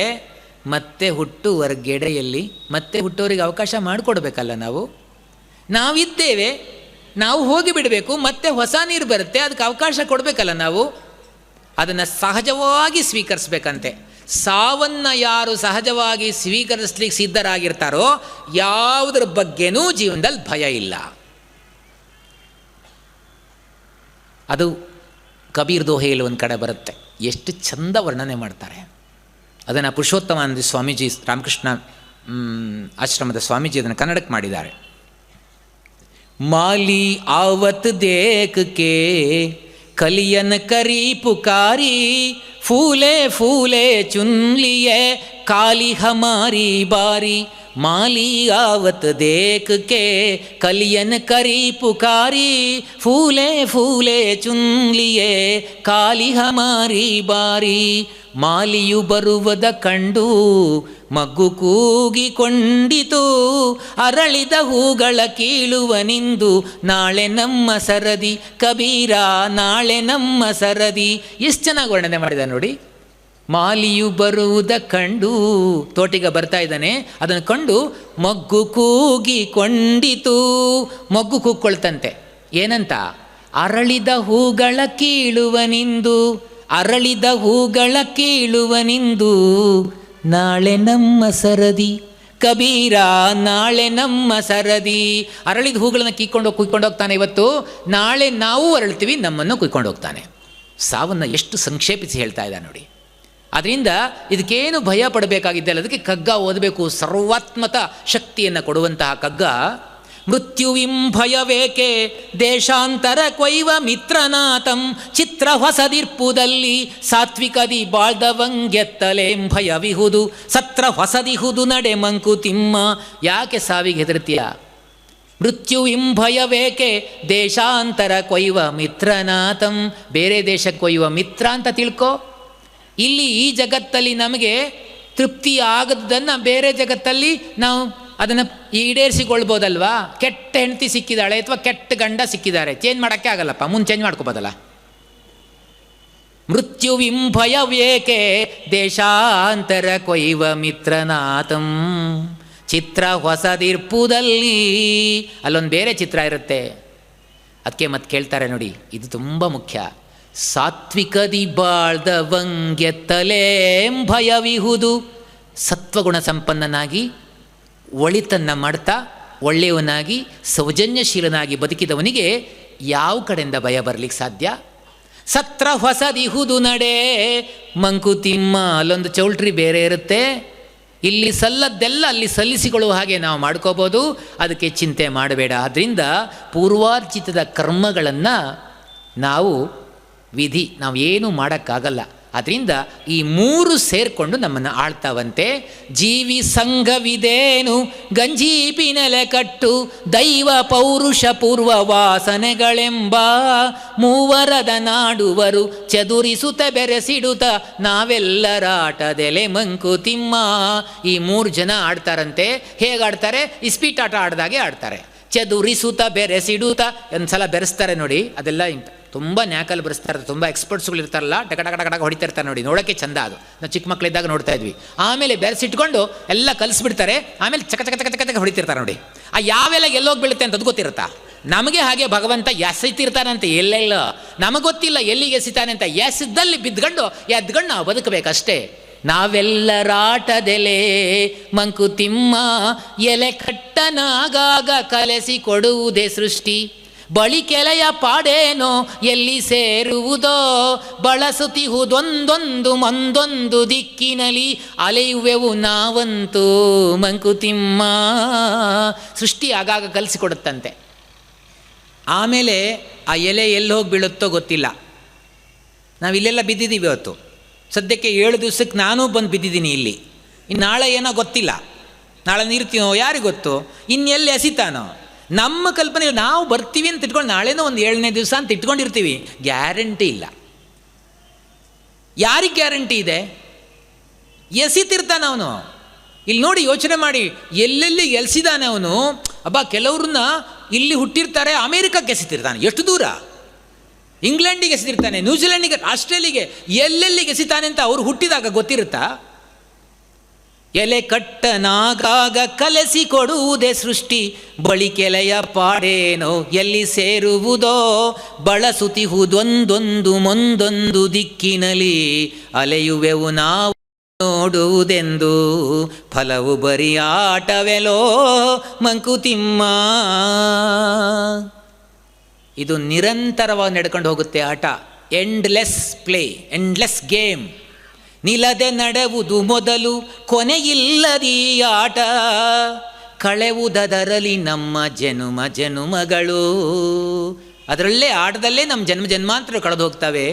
ಮತ್ತೆ ಹುಟ್ಟುವರ್ಗೆಡೆಯಲ್ಲಿ, ಮತ್ತೆ ಹುಟ್ಟೋರಿಗೆ ಅವಕಾಶ ಮಾಡಿಕೊಡ್ಬೇಕಲ್ಲ. ನಾವಿದ್ದೇವೆ, ನಾವು ಹೋಗಿಬಿಡಬೇಕು, ಮತ್ತೆ ಹೊಸ ನೀರು ಬರುತ್ತೆ, ಅದಕ್ಕೆ ಅವಕಾಶ ಕೊಡಬೇಕಲ್ಲ ನಾವು. ಅದನ್ನು ಸಹಜವಾಗಿ ಸ್ವೀಕರಿಸ್ಬೇಕಂತೆ. ಸಾವನ್ನು ಯಾರು ಸಹಜವಾಗಿ ಸ್ವೀಕರಿಸ್ಲಿಕ್ಕೆ ಸಿದ್ಧರಾಗಿರ್ತಾರೋ ಯಾವುದ್ರ ಬಗ್ಗೆನೂ ಜೀವನದಲ್ಲಿ ಭಯ ಇಲ್ಲ. ಅದು ಕಬೀರ್ ದೋಹೆಯಲ್ಲಿ ಒಂದು ಕಡೆ ಬರುತ್ತೆ, ಎಷ್ಟು ಚಂದ ವರ್ಣನೆ ಮಾಡ್ತಾರೆ ಅದನ್ನು. ಪುರುಷೋತ್ತಮಾನಂದ ಸ್ವಾಮೀಜಿ, ರಾಮಕೃಷ್ಣ ಆಶ್ರಮದ ಸ್ವಾಮೀಜಿ ಅದನ್ನು ಕನ್ನಡಕ್ಕೆ ಮಾಡಿದ್ದಾರೆ. ಮಾಲಿ ಆವತ್ ದೇಖ್ ಕೆ ಕಲಿಯನ್ ಕರಿ ಪುಕಾರಿ, ಫೂಲೆ ಫೂಲೆ ಚುನ್ ಲಿಯೆ ಕಾಲಿ ಹಮಾರಿ ಬಾರಿ. ಮಾಲಿ आवत देख के कलियन करी पुकारी, फूले फूले चुन लिए काली हमारी बारी. ಮಾಲಿಯು ಬರುವದ ಕಂಡು ಮಗ್ಗು ಕೂಗಿಕೊಂಡಿತು, ಅರಳಿದ ಹೂಗಳ ಕೀಳುವನಿಂದು ನಾಳೆ ನಮ್ಮ ಸರದಿ ಕಬೀರ, ನಾಳೆ ನಮ್ಮ ಸರದಿ. ಎಷ್ಟು ಚೆನ್ನಾಗಿ ವರ್ಣನೆ ಮಾಡಿದ ನೋಡಿ. ಮಾಲಿಯು ಬರುವುದ ಕಂಡು, ತೋಟಿಗ ಬರ್ತಾ ಇದ್ದಾನೆ, ಅದನ್ನು ಕಂಡು ಮಗ್ಗು ಕೂಗಿಕೊಂಡಿತು. ಮಗ್ಗು ಕೂಗ್ಕೊಳ್ತಂತೆ ಏನಂತ? ಅರಳಿದ ಹೂಗಳ ಕೀಳುವನಿಂದು, ಅರಳಿದ ಹೂಗಳ ಕೀಳುವನಿಂದು ನಾಳೆ ನಮ್ಮ ಸರದಿ ಕಬೀರ, ನಾಳೆ ನಮ್ಮ ಸರದಿ. ಅರಳಿದ ಹೂಗಳನ್ನು ಕುಯ್ಕೊಂಡು ಹೋಗ್ತಾನೆ ಇವತ್ತು, ನಾಳೆ ನಾವು ಅರಳ್ತೀವಿ, ನಮ್ಮನ್ನು ಕುಯ್ಕೊಂಡು ಹೋಗ್ತಾನೆ. ಸಾವನ್ನು ಎಷ್ಟು ಸಂಕ್ಷೇಪಿಸಿ ಹೇಳ್ತಾ ಇದ್ದ ನೋಡಿ. ಅದರಿಂದ ಇದಕ್ಕೇನು ಭಯ ಪಡಬೇಕಾಗಿದ್ದಲ್ಲ. ಅದಕ್ಕೆ ಕಗ್ಗ ಓದಬೇಕು. ಸರ್ವಾತ್ಮಕ ಶಕ್ತಿಯನ್ನು ಕೊಡುವಂತಹ ಕಗ್ಗ. ಮೃತ್ಯುವಿಂ ಭಯವೇಕೆ ದೇಶಾಂತರ ಕೊಯ್ವ ಮಿತ್ರನಾಥಂ ಚಿತ್ರ ಹೊಸದಿರ್ಪುದಲ್ಲಿ ಸಾತ್ವಿಕದಿ ಬಾಳ್ದವಂಗೆತ್ತಲೇಂ ಭಯವಿಹುದು ಸತ್ರ ಹೊಸದಿಹುದು ನಡೆ ಮಂಕುತಿಮ್ಮ. ಯಾಕೆ ಸಾವಿಗೆ ಹೆದರ್ತೀಯ? ಮೃತ್ಯುವಿಂ ಭಯವೇಕೆ ದೇಶಾಂತರ ಕೊಯ್ವ ಮಿತ್ರನಾಥಂ. ಬೇರೆ ದೇಶಕ್ಕೆ ಕೊಯ್ಯುವ ಮಿತ್ರ ಅಂತ ತಿಳ್ಕೊ. ಇಲ್ಲಿ ಈ ಜಗತ್ತಲ್ಲಿ ನಮಗೆ ತೃಪ್ತಿ ಆಗದನ್ನು ಬೇರೆ ಜಗತ್ತಲ್ಲಿ ನಾವು ಅದನ್ನು ಈಡೇರಿಸಿಕೊಳ್ಬೋದಲ್ವಾ? ಕೆಟ್ಟ ಹೆಂಡತಿ ಸಿಕ್ಕಿದ್ದಾಳೆ ಅಥವಾ ಕೆಟ್ಟ ಗಂಡ ಸಿಕ್ಕಿದ್ದಾರೆ, ಚೇಂಜ್ ಮಾಡೋಕ್ಕೆ ಆಗಲ್ಲಪ್ಪ, ಮುಂದೆ ಚೇಂಜ್ ಮಾಡ್ಕೋಬೋದಲ್ಲ. ಮೃತ್ಯುವಿಂ ಭಯವೇಕೆ ದೇಶಾಂತರ ಕೊಯ್ವ ಮಿತ್ರನಾಥಂ ಚಿತ್ರ ಹೊಸದಿರ್ಪುದಲ್ಲಿ. ಅಲ್ಲೊಂದು ಬೇರೆ ಚಿತ್ರ ಇರುತ್ತೆ. ಅದಕ್ಕೆ ಮತ್ತೆ ಕೇಳ್ತಾರೆ ನೋಡಿ, ಇದು ತುಂಬ ಮುಖ್ಯ. ಸಾತ್ವಿಕದಿ ಬಾಳ್ದವಂಗೆತ್ತಲೇಂ ಭಯವಿಹುದು. ಸತ್ವಗುಣ ಸಂಪನ್ನನಾಗಿ ಒಳಿತನ್ನು ಮಾಡ್ತಾ ಒಳ್ಳೆಯವನಾಗಿ ಸೌಜನ್ಯಶೀಲನಾಗಿ ಬದುಕಿದವನಿಗೆ ಯಾವ ಕಡೆಯಿಂದ ಭಯ ಬರಲಿಕ್ಕೆ ಸಾಧ್ಯ? ಸತ್ರ ಹೊಸದಿಹುದು ನಡೆ ಮಂಕುತಿಮ್ಮ. ಅಲ್ಲೊಂದು ಚೌಲ್ಟ್ರಿ ಬೇರೆ ಇರುತ್ತೆ. ಇಲ್ಲಿ ಸಲ್ಲದ್ದೆಲ್ಲ ಅಲ್ಲಿ ಸಲ್ಲಿಸಿಕೊಳ್ಳುವ ಹಾಗೆ ನಾವು ಮಾಡ್ಕೋಬೋದು. ಅದಕ್ಕೆ ಚಿಂತೆ ಮಾಡಬೇಡ. ಆದ್ದರಿಂದ ಪೂರ್ವಾರ್ಜಿತದ ಕರ್ಮಗಳನ್ನು ನಾವು ಏನು ಮಾಡೋಕ್ಕಾಗಲ್ಲ. ಅದರಿಂದ ಈ ಮೂರು ಸೇರಿಕೊಂಡು ನಮ್ಮನ್ನು ಆಳ್ತಾವಂತೆ. ಜೀವಿ ಸಂಘವಿದೇನು ಗಂಜೀಪಿನೆಲೆ ಕಟ್ಟು ದೈವ ಪೌರುಷ ಪೂರ್ವ ವಾಸನೆಗಳೆಂಬ ಮೂವರದ ನಾಡುವರು ಚದುರಿಸುತ್ತ ಬೆರೆಸಿಡುತ್ತ ನಾವೆಲ್ಲರಾಟದೆಲೆ ಮಂಕುತಿಮ್ಮ. ಈ ಮೂರು ಜನ ಆಡ್ತಾರಂತೆ. ಹೇಗಾಡ್ತಾರೆ? ಇಸ್ಪೀಟಾಟ ಆಡ್ದಾಗೆ ಆಡ್ತಾರೆ. ಚದುರಿಸುತ್ತ ಬೆರೆಸಿಡುತ್ತ ಒಂದು ಸಲ ಬೆರೆಸ್ತಾರೆ ನೋಡಿ. ಅದೆಲ್ಲ ತುಂಬ ನ್ಯಾಕಲ್ಲಿ ಬೆರೆಸ್ತಾರೆ. ತುಂಬ ಎಕ್ಸ್ಪರ್ಟ್ಸ್ಗಳು ಇರ್ತಾರಲ್ಲ, ಟಕ ಟಕ ಟಕ ಹೊಡಿತಿರ್ತಾರೆ ನೋಡಿ, ನೋಡೋಕ್ಕೆ ಚಂದ. ಅದು ನಾವು ಚಿಕ್ಕ ಮಕ್ಕಳಿದ್ದಾಗ ನೋಡ್ತಾ ಇದ್ವಿ. ಆಮೇಲೆ ಬೆರೆಸಿಟ್ಕೊಂಡು ಎಲ್ಲ ಕಲಿಸ್ಬಿಡ್ತಾರೆ. ಆಮೇಲೆ ಚಕ ಚಕ ಚಕ ಚಕ ಚಕ ಹೊಡಿತಿರ್ತಾರೆ ನೋಡಿ. ಆ ಯಾವೆಲ್ಲ ಎಲ್ಲೋಗಿ ಬೀಳುತ್ತೆ ಅಂತ ಅದು ಗೊತ್ತಿರುತ್ತಾ? ನಮಗೆ ಹಾಗೆ ಭಗವಂತ ಎಸೆತಿರ್ತಾನಂತೆ ಎಲ್ಲೆಲ್ಲ, ನಮಗೆ ಗೊತ್ತಿಲ್ಲ ಎಲ್ಲಿಗೆ ಎಸಿತಾನೆ ಅಂತ. ಎಸಿದ್ದಲ್ಲಿ ಬಿದ್ಕೊಂಡು ಎದ್ಕೊಂಡು ನಾವು ಬದುಕಬೇಕಷ್ಟೇ. ನಾವೆಲ್ಲರಾಟದೆಲೆ ಮಂಕುತಿಮ್ಮ ಎಲೆ ಕಟ್ಟನಾಗಾಗ ಕಲೆಸಿ ಕೊಡುವುದೇ ಸೃಷ್ಟಿ. ಬಳಿ ಕೆಲೆಯ ಪಾಡೇನೋ ಎಲ್ಲಿ ಸೇರುವುದೋ ಬಳಸುತ್ತಿಹುದೊಂದೊಂದು ಮಂದೊಂದು ದಿಕ್ಕಿನಲ್ಲಿ ಅಲೆಯುವೆವು ನಾವಂತೂ ಮಂಕುತಿಮ್ಮ. ಸೃಷ್ಟಿ ಆಗಾಗ ಕಲಿಸಿಕೊಡುತ್ತಂತೆ. ಆಮೇಲೆ ಆ ಎಲೆ ಎಲ್ಲಿ ಹೋಗಿ ಬೀಳುತ್ತೋ ಗೊತ್ತಿಲ್ಲ. ನಾವಿಲ್ಲೆಲ್ಲ ಬಿದ್ದಿದ್ದೀವಿ ಇವತ್ತು. ಸದ್ಯಕ್ಕೆ 7 ದಿವಸಕ್ಕೆ ನಾನೂ ಬಂದು ಬಿದ್ದಿದ್ದೀನಿ ಇಲ್ಲಿ. ಇನ್ನು ನಾಳೆ ಏನೋ ಗೊತ್ತಿಲ್ಲ, ನಾಳೆ ನೀರ್ತೀನೋ ಯಾರಿಗೆ ಗೊತ್ತು, ಇನ್ನೆಲ್ಲಿ ಎಸಿತಾನೋ. ನಮ್ಮ ಕಲ್ಪನೆ ನಾವು ಬರ್ತೀವಿ ಅಂತ ಇಟ್ಕೊಂಡು ನಾಳೆನೋ ಒಂದು 7ನೇ ದಿವಸ ಅಂತ ಇಟ್ಕೊಂಡಿರ್ತೀವಿ. ಗ್ಯಾರಂಟಿ ಇಲ್ಲ. ಯಾರಿಗೆ ಗ್ಯಾರಂಟಿ ಇದೆ? ಎಸಿತಿರ್ತಾನೆ ಅವನು. ಇಲ್ಲಿ ನೋಡಿ, ಯೋಚನೆ ಮಾಡಿ, ಎಲ್ಲೆಲ್ಲಿ ಎಲ್ಸಿದಾನೆ ಅವನು. ಕೆಲವ್ರನ್ನ ಇಲ್ಲಿ ಹುಟ್ಟಿರ್ತಾರೆ, ಅಮೇರಿಕಕ್ಕೆ ಎಸಿತಿರ್ತಾನೆ. ಎಷ್ಟು ದೂರ? ಇಂಗ್ಲೆಂಡಿಗೆ ಎಸೆದಿರ್ತಾನೆ, ನ್ಯೂಜಿಲೆಂಡಿಗೆ, ಆಸ್ಟ್ರೇಲಿಯಾಗೆ, ಎಲ್ಲೆಲ್ಲಿಗೆ ಎಸಿತಾನೆ ಅಂತ ಅವ್ರು ಹುಟ್ಟಿದಾಗ ಗೊತ್ತಿರುತ್ತಾ? ಎಲೆ ಕಟ್ಟನಾಗಾಗ ಕಲೆಸಿ ಕೊಡುವುದೇ ಸೃಷ್ಟಿ. ಬಳಿ ಕೆಲೆಯ ಪಾಡೇನೋ ಎಲ್ಲಿ ಸೇರುವುದೋ ಬಳಸುತ್ತಿಹುದೊಂದೊಂದು ಮುಂದೊಂದು ದಿಕ್ಕಿನಲ್ಲಿ ಅಲೆಯುವೆವು ನಾವು ನೋಡುವುದೆಂದು ಫಲವು ಬರೀ ಆಟವೆಲೋ ಮಂಕುತಿಮ್ಮ. ಇದು ನಿರಂತರವಾಗಿ ನಡ್ಕೊಂಡು ಹೋಗುತ್ತೆ ಆಟ. Endless play, endless game. ನಿಲ್ಲದೆ ನಡೆವುದು ಮೊದಲು, ಕೊನೆಯಿಲ್ಲದೀ ಆಟ. ಕಳೆವುದರಲ್ಲಿ ನಮ್ಮ ಜನುಮಗಳು. ಅದರಲ್ಲೇ ಆಟದಲ್ಲೇ ನಮ್ಮ ಜನ್ಮಾಂತರ ಕಳೆದು ಹೋಗ್ತವೆ.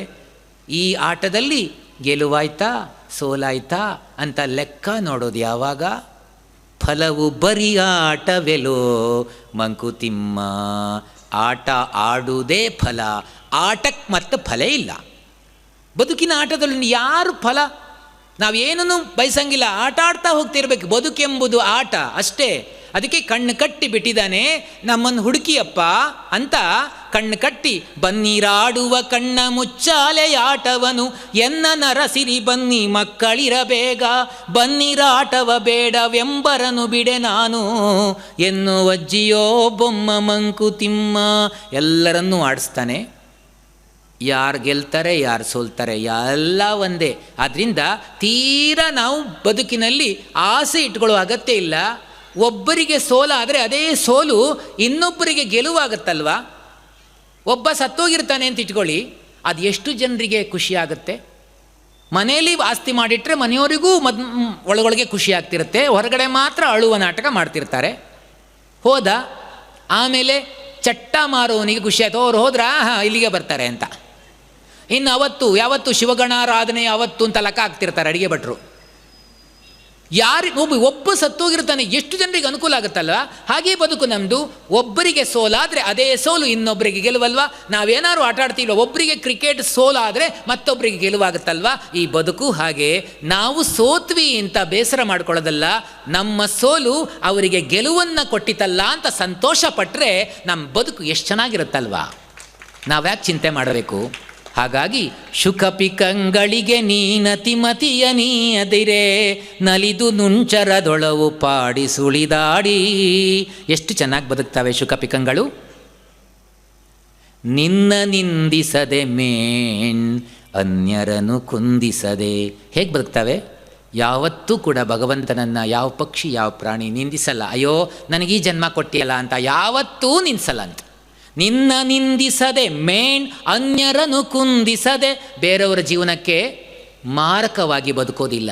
ಈ ಆಟದಲ್ಲಿ ಗೆಲುವಾಯ್ತಾ ಸೋಲಾಯ್ತಾ ಅಂತ ಲೆಕ್ಕ ನೋಡೋದು ಯಾವಾಗ? ಫಲವು ಬರೀ ಆಟವೆಲೋ ಮಂಕುತಿಮ್ಮ. ಆಟ ಆಡುವುದೇ ಫಲ. ಆಟಕ್ಕೆ ಮತ್ತೆ ಫಲ ಇಲ್ಲ. ಬದುಕಿನ ಆಟದಲ್ಲಿ ಯಾರು ಫಲ? ನಾವೇನೂ ಬಯಸಂಗಿಲ್ಲ. ಆಟ ಆಡ್ತಾ ಹೋಗ್ತಿರ್ಬೇಕು. ಬದುಕೆಂಬುದು ಆಟ ಅಷ್ಟೇ. ಅದಕ್ಕೆ ಕಣ್ಣು ಕಟ್ಟಿ ಬಿಟ್ಟಿದ್ದಾನೆ. ನಮ್ಮನ್ನು ಹುಡುಕಿಯಪ್ಪ ಅಂತ ಕಣ್ಣು ಕಟ್ಟಿ, ಬನ್ನಿರಾಡುವ ಕಣ್ಣ ಮುಚ್ಚಾಲೆಯಾಟವನು ಎನ್ನ ನರಸಿರಿ ಬನ್ನಿ ಮಕ್ಕಳಿರ ಬೇಗ, ಬನ್ನಿರಾಟವ ಬೇಡವೆಂಬರನು ಬಿಡೆ ನಾನು ಎನ್ನುವಜ್ಜಿಯೋ ಬೊಮ್ಮ ಮಂಕುತಿಮ್ಮ. ಎಲ್ಲರನ್ನೂ ಆಡಿಸ್ತಾನೆ. ಯಾರು ಗೆಲ್ತಾರೆ ಯಾರು ಸೋಲ್ತಾರೆ ಎಲ್ಲ ಒಂದೇ. ಆದ್ದರಿಂದ ತೀರಾ ನಾವು ಬದುಕಿನಲ್ಲಿ ಆಸೆ ಇಟ್ಕೊಳ್ಳೋ ಅಗತ್ಯ ಇಲ್ಲ. ಒಬ್ಬರಿಗೆ ಸೋಲಾದರೆ ಅದೇ ಸೋಲು ಇನ್ನೊಬ್ಬರಿಗೆ ಗೆಲುವಾಗುತ್ತಲ್ವ. ಒಬ್ಬ ಸತ್ತೋಗಿರ್ತಾನೆ ಅಂತ ಇಟ್ಕೊಳ್ಳಿ, ಅದು ಎಷ್ಟು ಜನರಿಗೆ ಖುಷಿಯಾಗುತ್ತೆ? ಮನೆಯಲ್ಲಿ ಆಸ್ತಿ ಮಾಡಿಟ್ರೆ ಮನೆಯವರಿಗೂ ಒಳಗೊಳಗೆ ಖುಷಿ ಆಗ್ತಿರುತ್ತೆ, ಹೊರಗಡೆ ಮಾತ್ರ ಅಳುವ ನಾಟಕ ಮಾಡ್ತಿರ್ತಾರೆ. ಹೋದ ಆಮೇಲೆ ಚಟ್ಟ ಮಾರುವವನಿಗೆ ಖುಷಿ ಆಯಿತು, ಅವ್ರು ಹೋದ್ರಾ ಹಾಂ ಇಲ್ಲಿಗೆ ಬರ್ತಾರೆ ಅಂತ. ಇನ್ನು ಯಾವತ್ತು ಶಿವಗಣಾರಾಧನೆ ಅವತ್ತು ಅಂತ ಲೆಕ್ಕ ಆಗ್ತಿರ್ತಾರೆ ಅಡಿಗೆ ಭಟ್ರು. ಒಬ್ಬ ಸತ್ತೋಗಿರ್ತಾನೆ, ಎಷ್ಟು ಜನರಿಗೆ ಅನುಕೂಲ ಆಗುತ್ತಲ್ವ. ಹಾಗೇ ಬದುಕು ನಮ್ಮದು. ಒಬ್ಬರಿಗೆ ಸೋಲಾದರೆ ಅದೇ ಸೋಲು ಇನ್ನೊಬ್ಬರಿಗೆ ಗೆಲುವಲ್ವ. ನಾವೇನಾದ್ರು ಆಟ ಆಡ್ತೀವಲ್ಲ, ಒಬ್ಬರಿಗೆ ಕ್ರಿಕೆಟ್ ಸೋಲಾದರೆ ಮತ್ತೊಬ್ಬರಿಗೆ ಗೆಲುವಾಗುತ್ತಲ್ವ. ಈ ಬದುಕು ಹಾಗೆ. ನಾವು ಸೋತ್ವಿ ಅಂತ ಬೇಸರ ಮಾಡ್ಕೊಳ್ಳೋದಲ್ಲ, ನಮ್ಮ ಸೋಲು ಅವರಿಗೆ ಗೆಲುವನ್ನು ಕೊಟ್ಟಿತಲ್ಲ ಅಂತ ಸಂತೋಷ ಪಟ್ಟರೆ ನಮ್ಮ ಬದುಕು ಎಷ್ಟು ಚೆನ್ನಾಗಿರುತ್ತಲ್ವ. ನಾವ್ಯಾಕೆ ಚಿಂತೆ ಮಾಡಬೇಕು? ಹಾಗಾಗಿ ಶುಕಪಿಕಂಗಳಿಗೆ ನೀನತಿಮತಿಯ ನೀಯದಿರೆ ನಲಿದು ನುಂಚರದೊಳವು ಪಾಡಿ ಸುಳಿದಾಡಿ. ಎಷ್ಟು ಚೆನ್ನಾಗಿ ಬದುಕ್ತವೆ ಶುಕಪಿಕಂಗಳು. ನಿನ್ನ ನಿಂದಿಸದೆ ಮೇಣ್ ಅನ್ಯರನ್ನು ಕುಂದಿಸದೆ. ಹೇಗೆ ಬದುಕ್ತವೆ? ಯಾವತ್ತೂ ಕೂಡ ಭಗವಂತನನ್ನು ಯಾವ ಪಕ್ಷಿ ಯಾವ ಪ್ರಾಣಿ ನಿಂದಿಸಲ್ಲ. ಅಯ್ಯೋ ನನಗೀ ಜನ್ಮ ಕೊಟ್ಟಿಯಲ್ಲ ಅಂತ ಯಾವತ್ತೂ ನಿಂದಿಸಲ್ಲ ಅಂತ. ನಿನ್ನ ನಿಂದಿಸದೆ ಮೇಣ್ ಅನ್ಯರನ್ನು ಕುಂದಿಸದೆ. ಬೇರೆಯವರ ಜೀವನಕ್ಕೆ ಮಾರಕವಾಗಿ ಬದುಕೋದಿಲ್ಲ.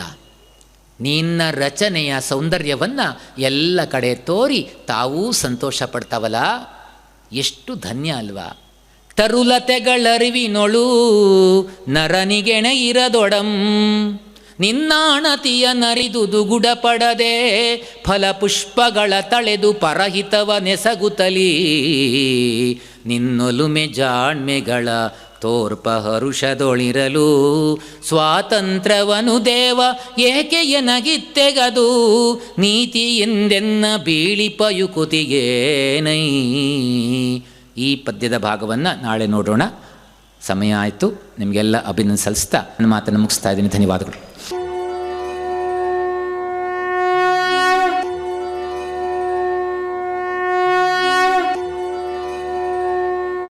ನಿನ್ನ ರಚನೆಯ ಸೌಂದರ್ಯವನ್ನು ಎಲ್ಲ ಕಡೆ ತೋರಿ ತಾವೂ ಸಂತೋಷ ಪಡ್ತಾವಲ್ಲ, ಎಷ್ಟು ಧನ್ಯ ಅಲ್ವಾ. ತರುಲತೆಗಳರಿವಿನೊಳು ನರನಿಗೆಣೆ ಇರದೊಡಂ ನಿನ್ನಾಣತಿಯ ನರಿದುದು ಗುಡಪಡದೆ ಫಲಪುಷ್ಪಗಳ ತಳೆದು ಪರಹಿತವ ನೆಸಗುತ್ತಲೀ ನಿನ್ನೊಲುಮೆ ಜಾಣ್ಮೆಗಳ ತೋರ್ಪ ಹರುಷದೊಳಿರಲು ಸ್ವಾತಂತ್ರ್ಯವನು ದೇವ ಏಕೆ ಎನಗಿತ್ತೆಗದು ನೀತಿ ಎಂದೆನ್ನ ಬೀಳಿಪಯುಕುತಿಗೇನೈ. ಈ ಪದ್ಯದ ಭಾಗವನ್ನು ನಾಳೆ ನೋಡೋಣ. ಸಮಯ ಆಯಿತು. ನಿಮಗೆಲ್ಲ ಅಭಿನಂದನೆ ಸಲ್ಲಿಸ್ತಾ ನನ್ನ ಮಾತನ್ನು ಮುಗಿಸ್ತಾ ಇದ್ದೀನಿ. ಧನ್ಯವಾದಗಳು.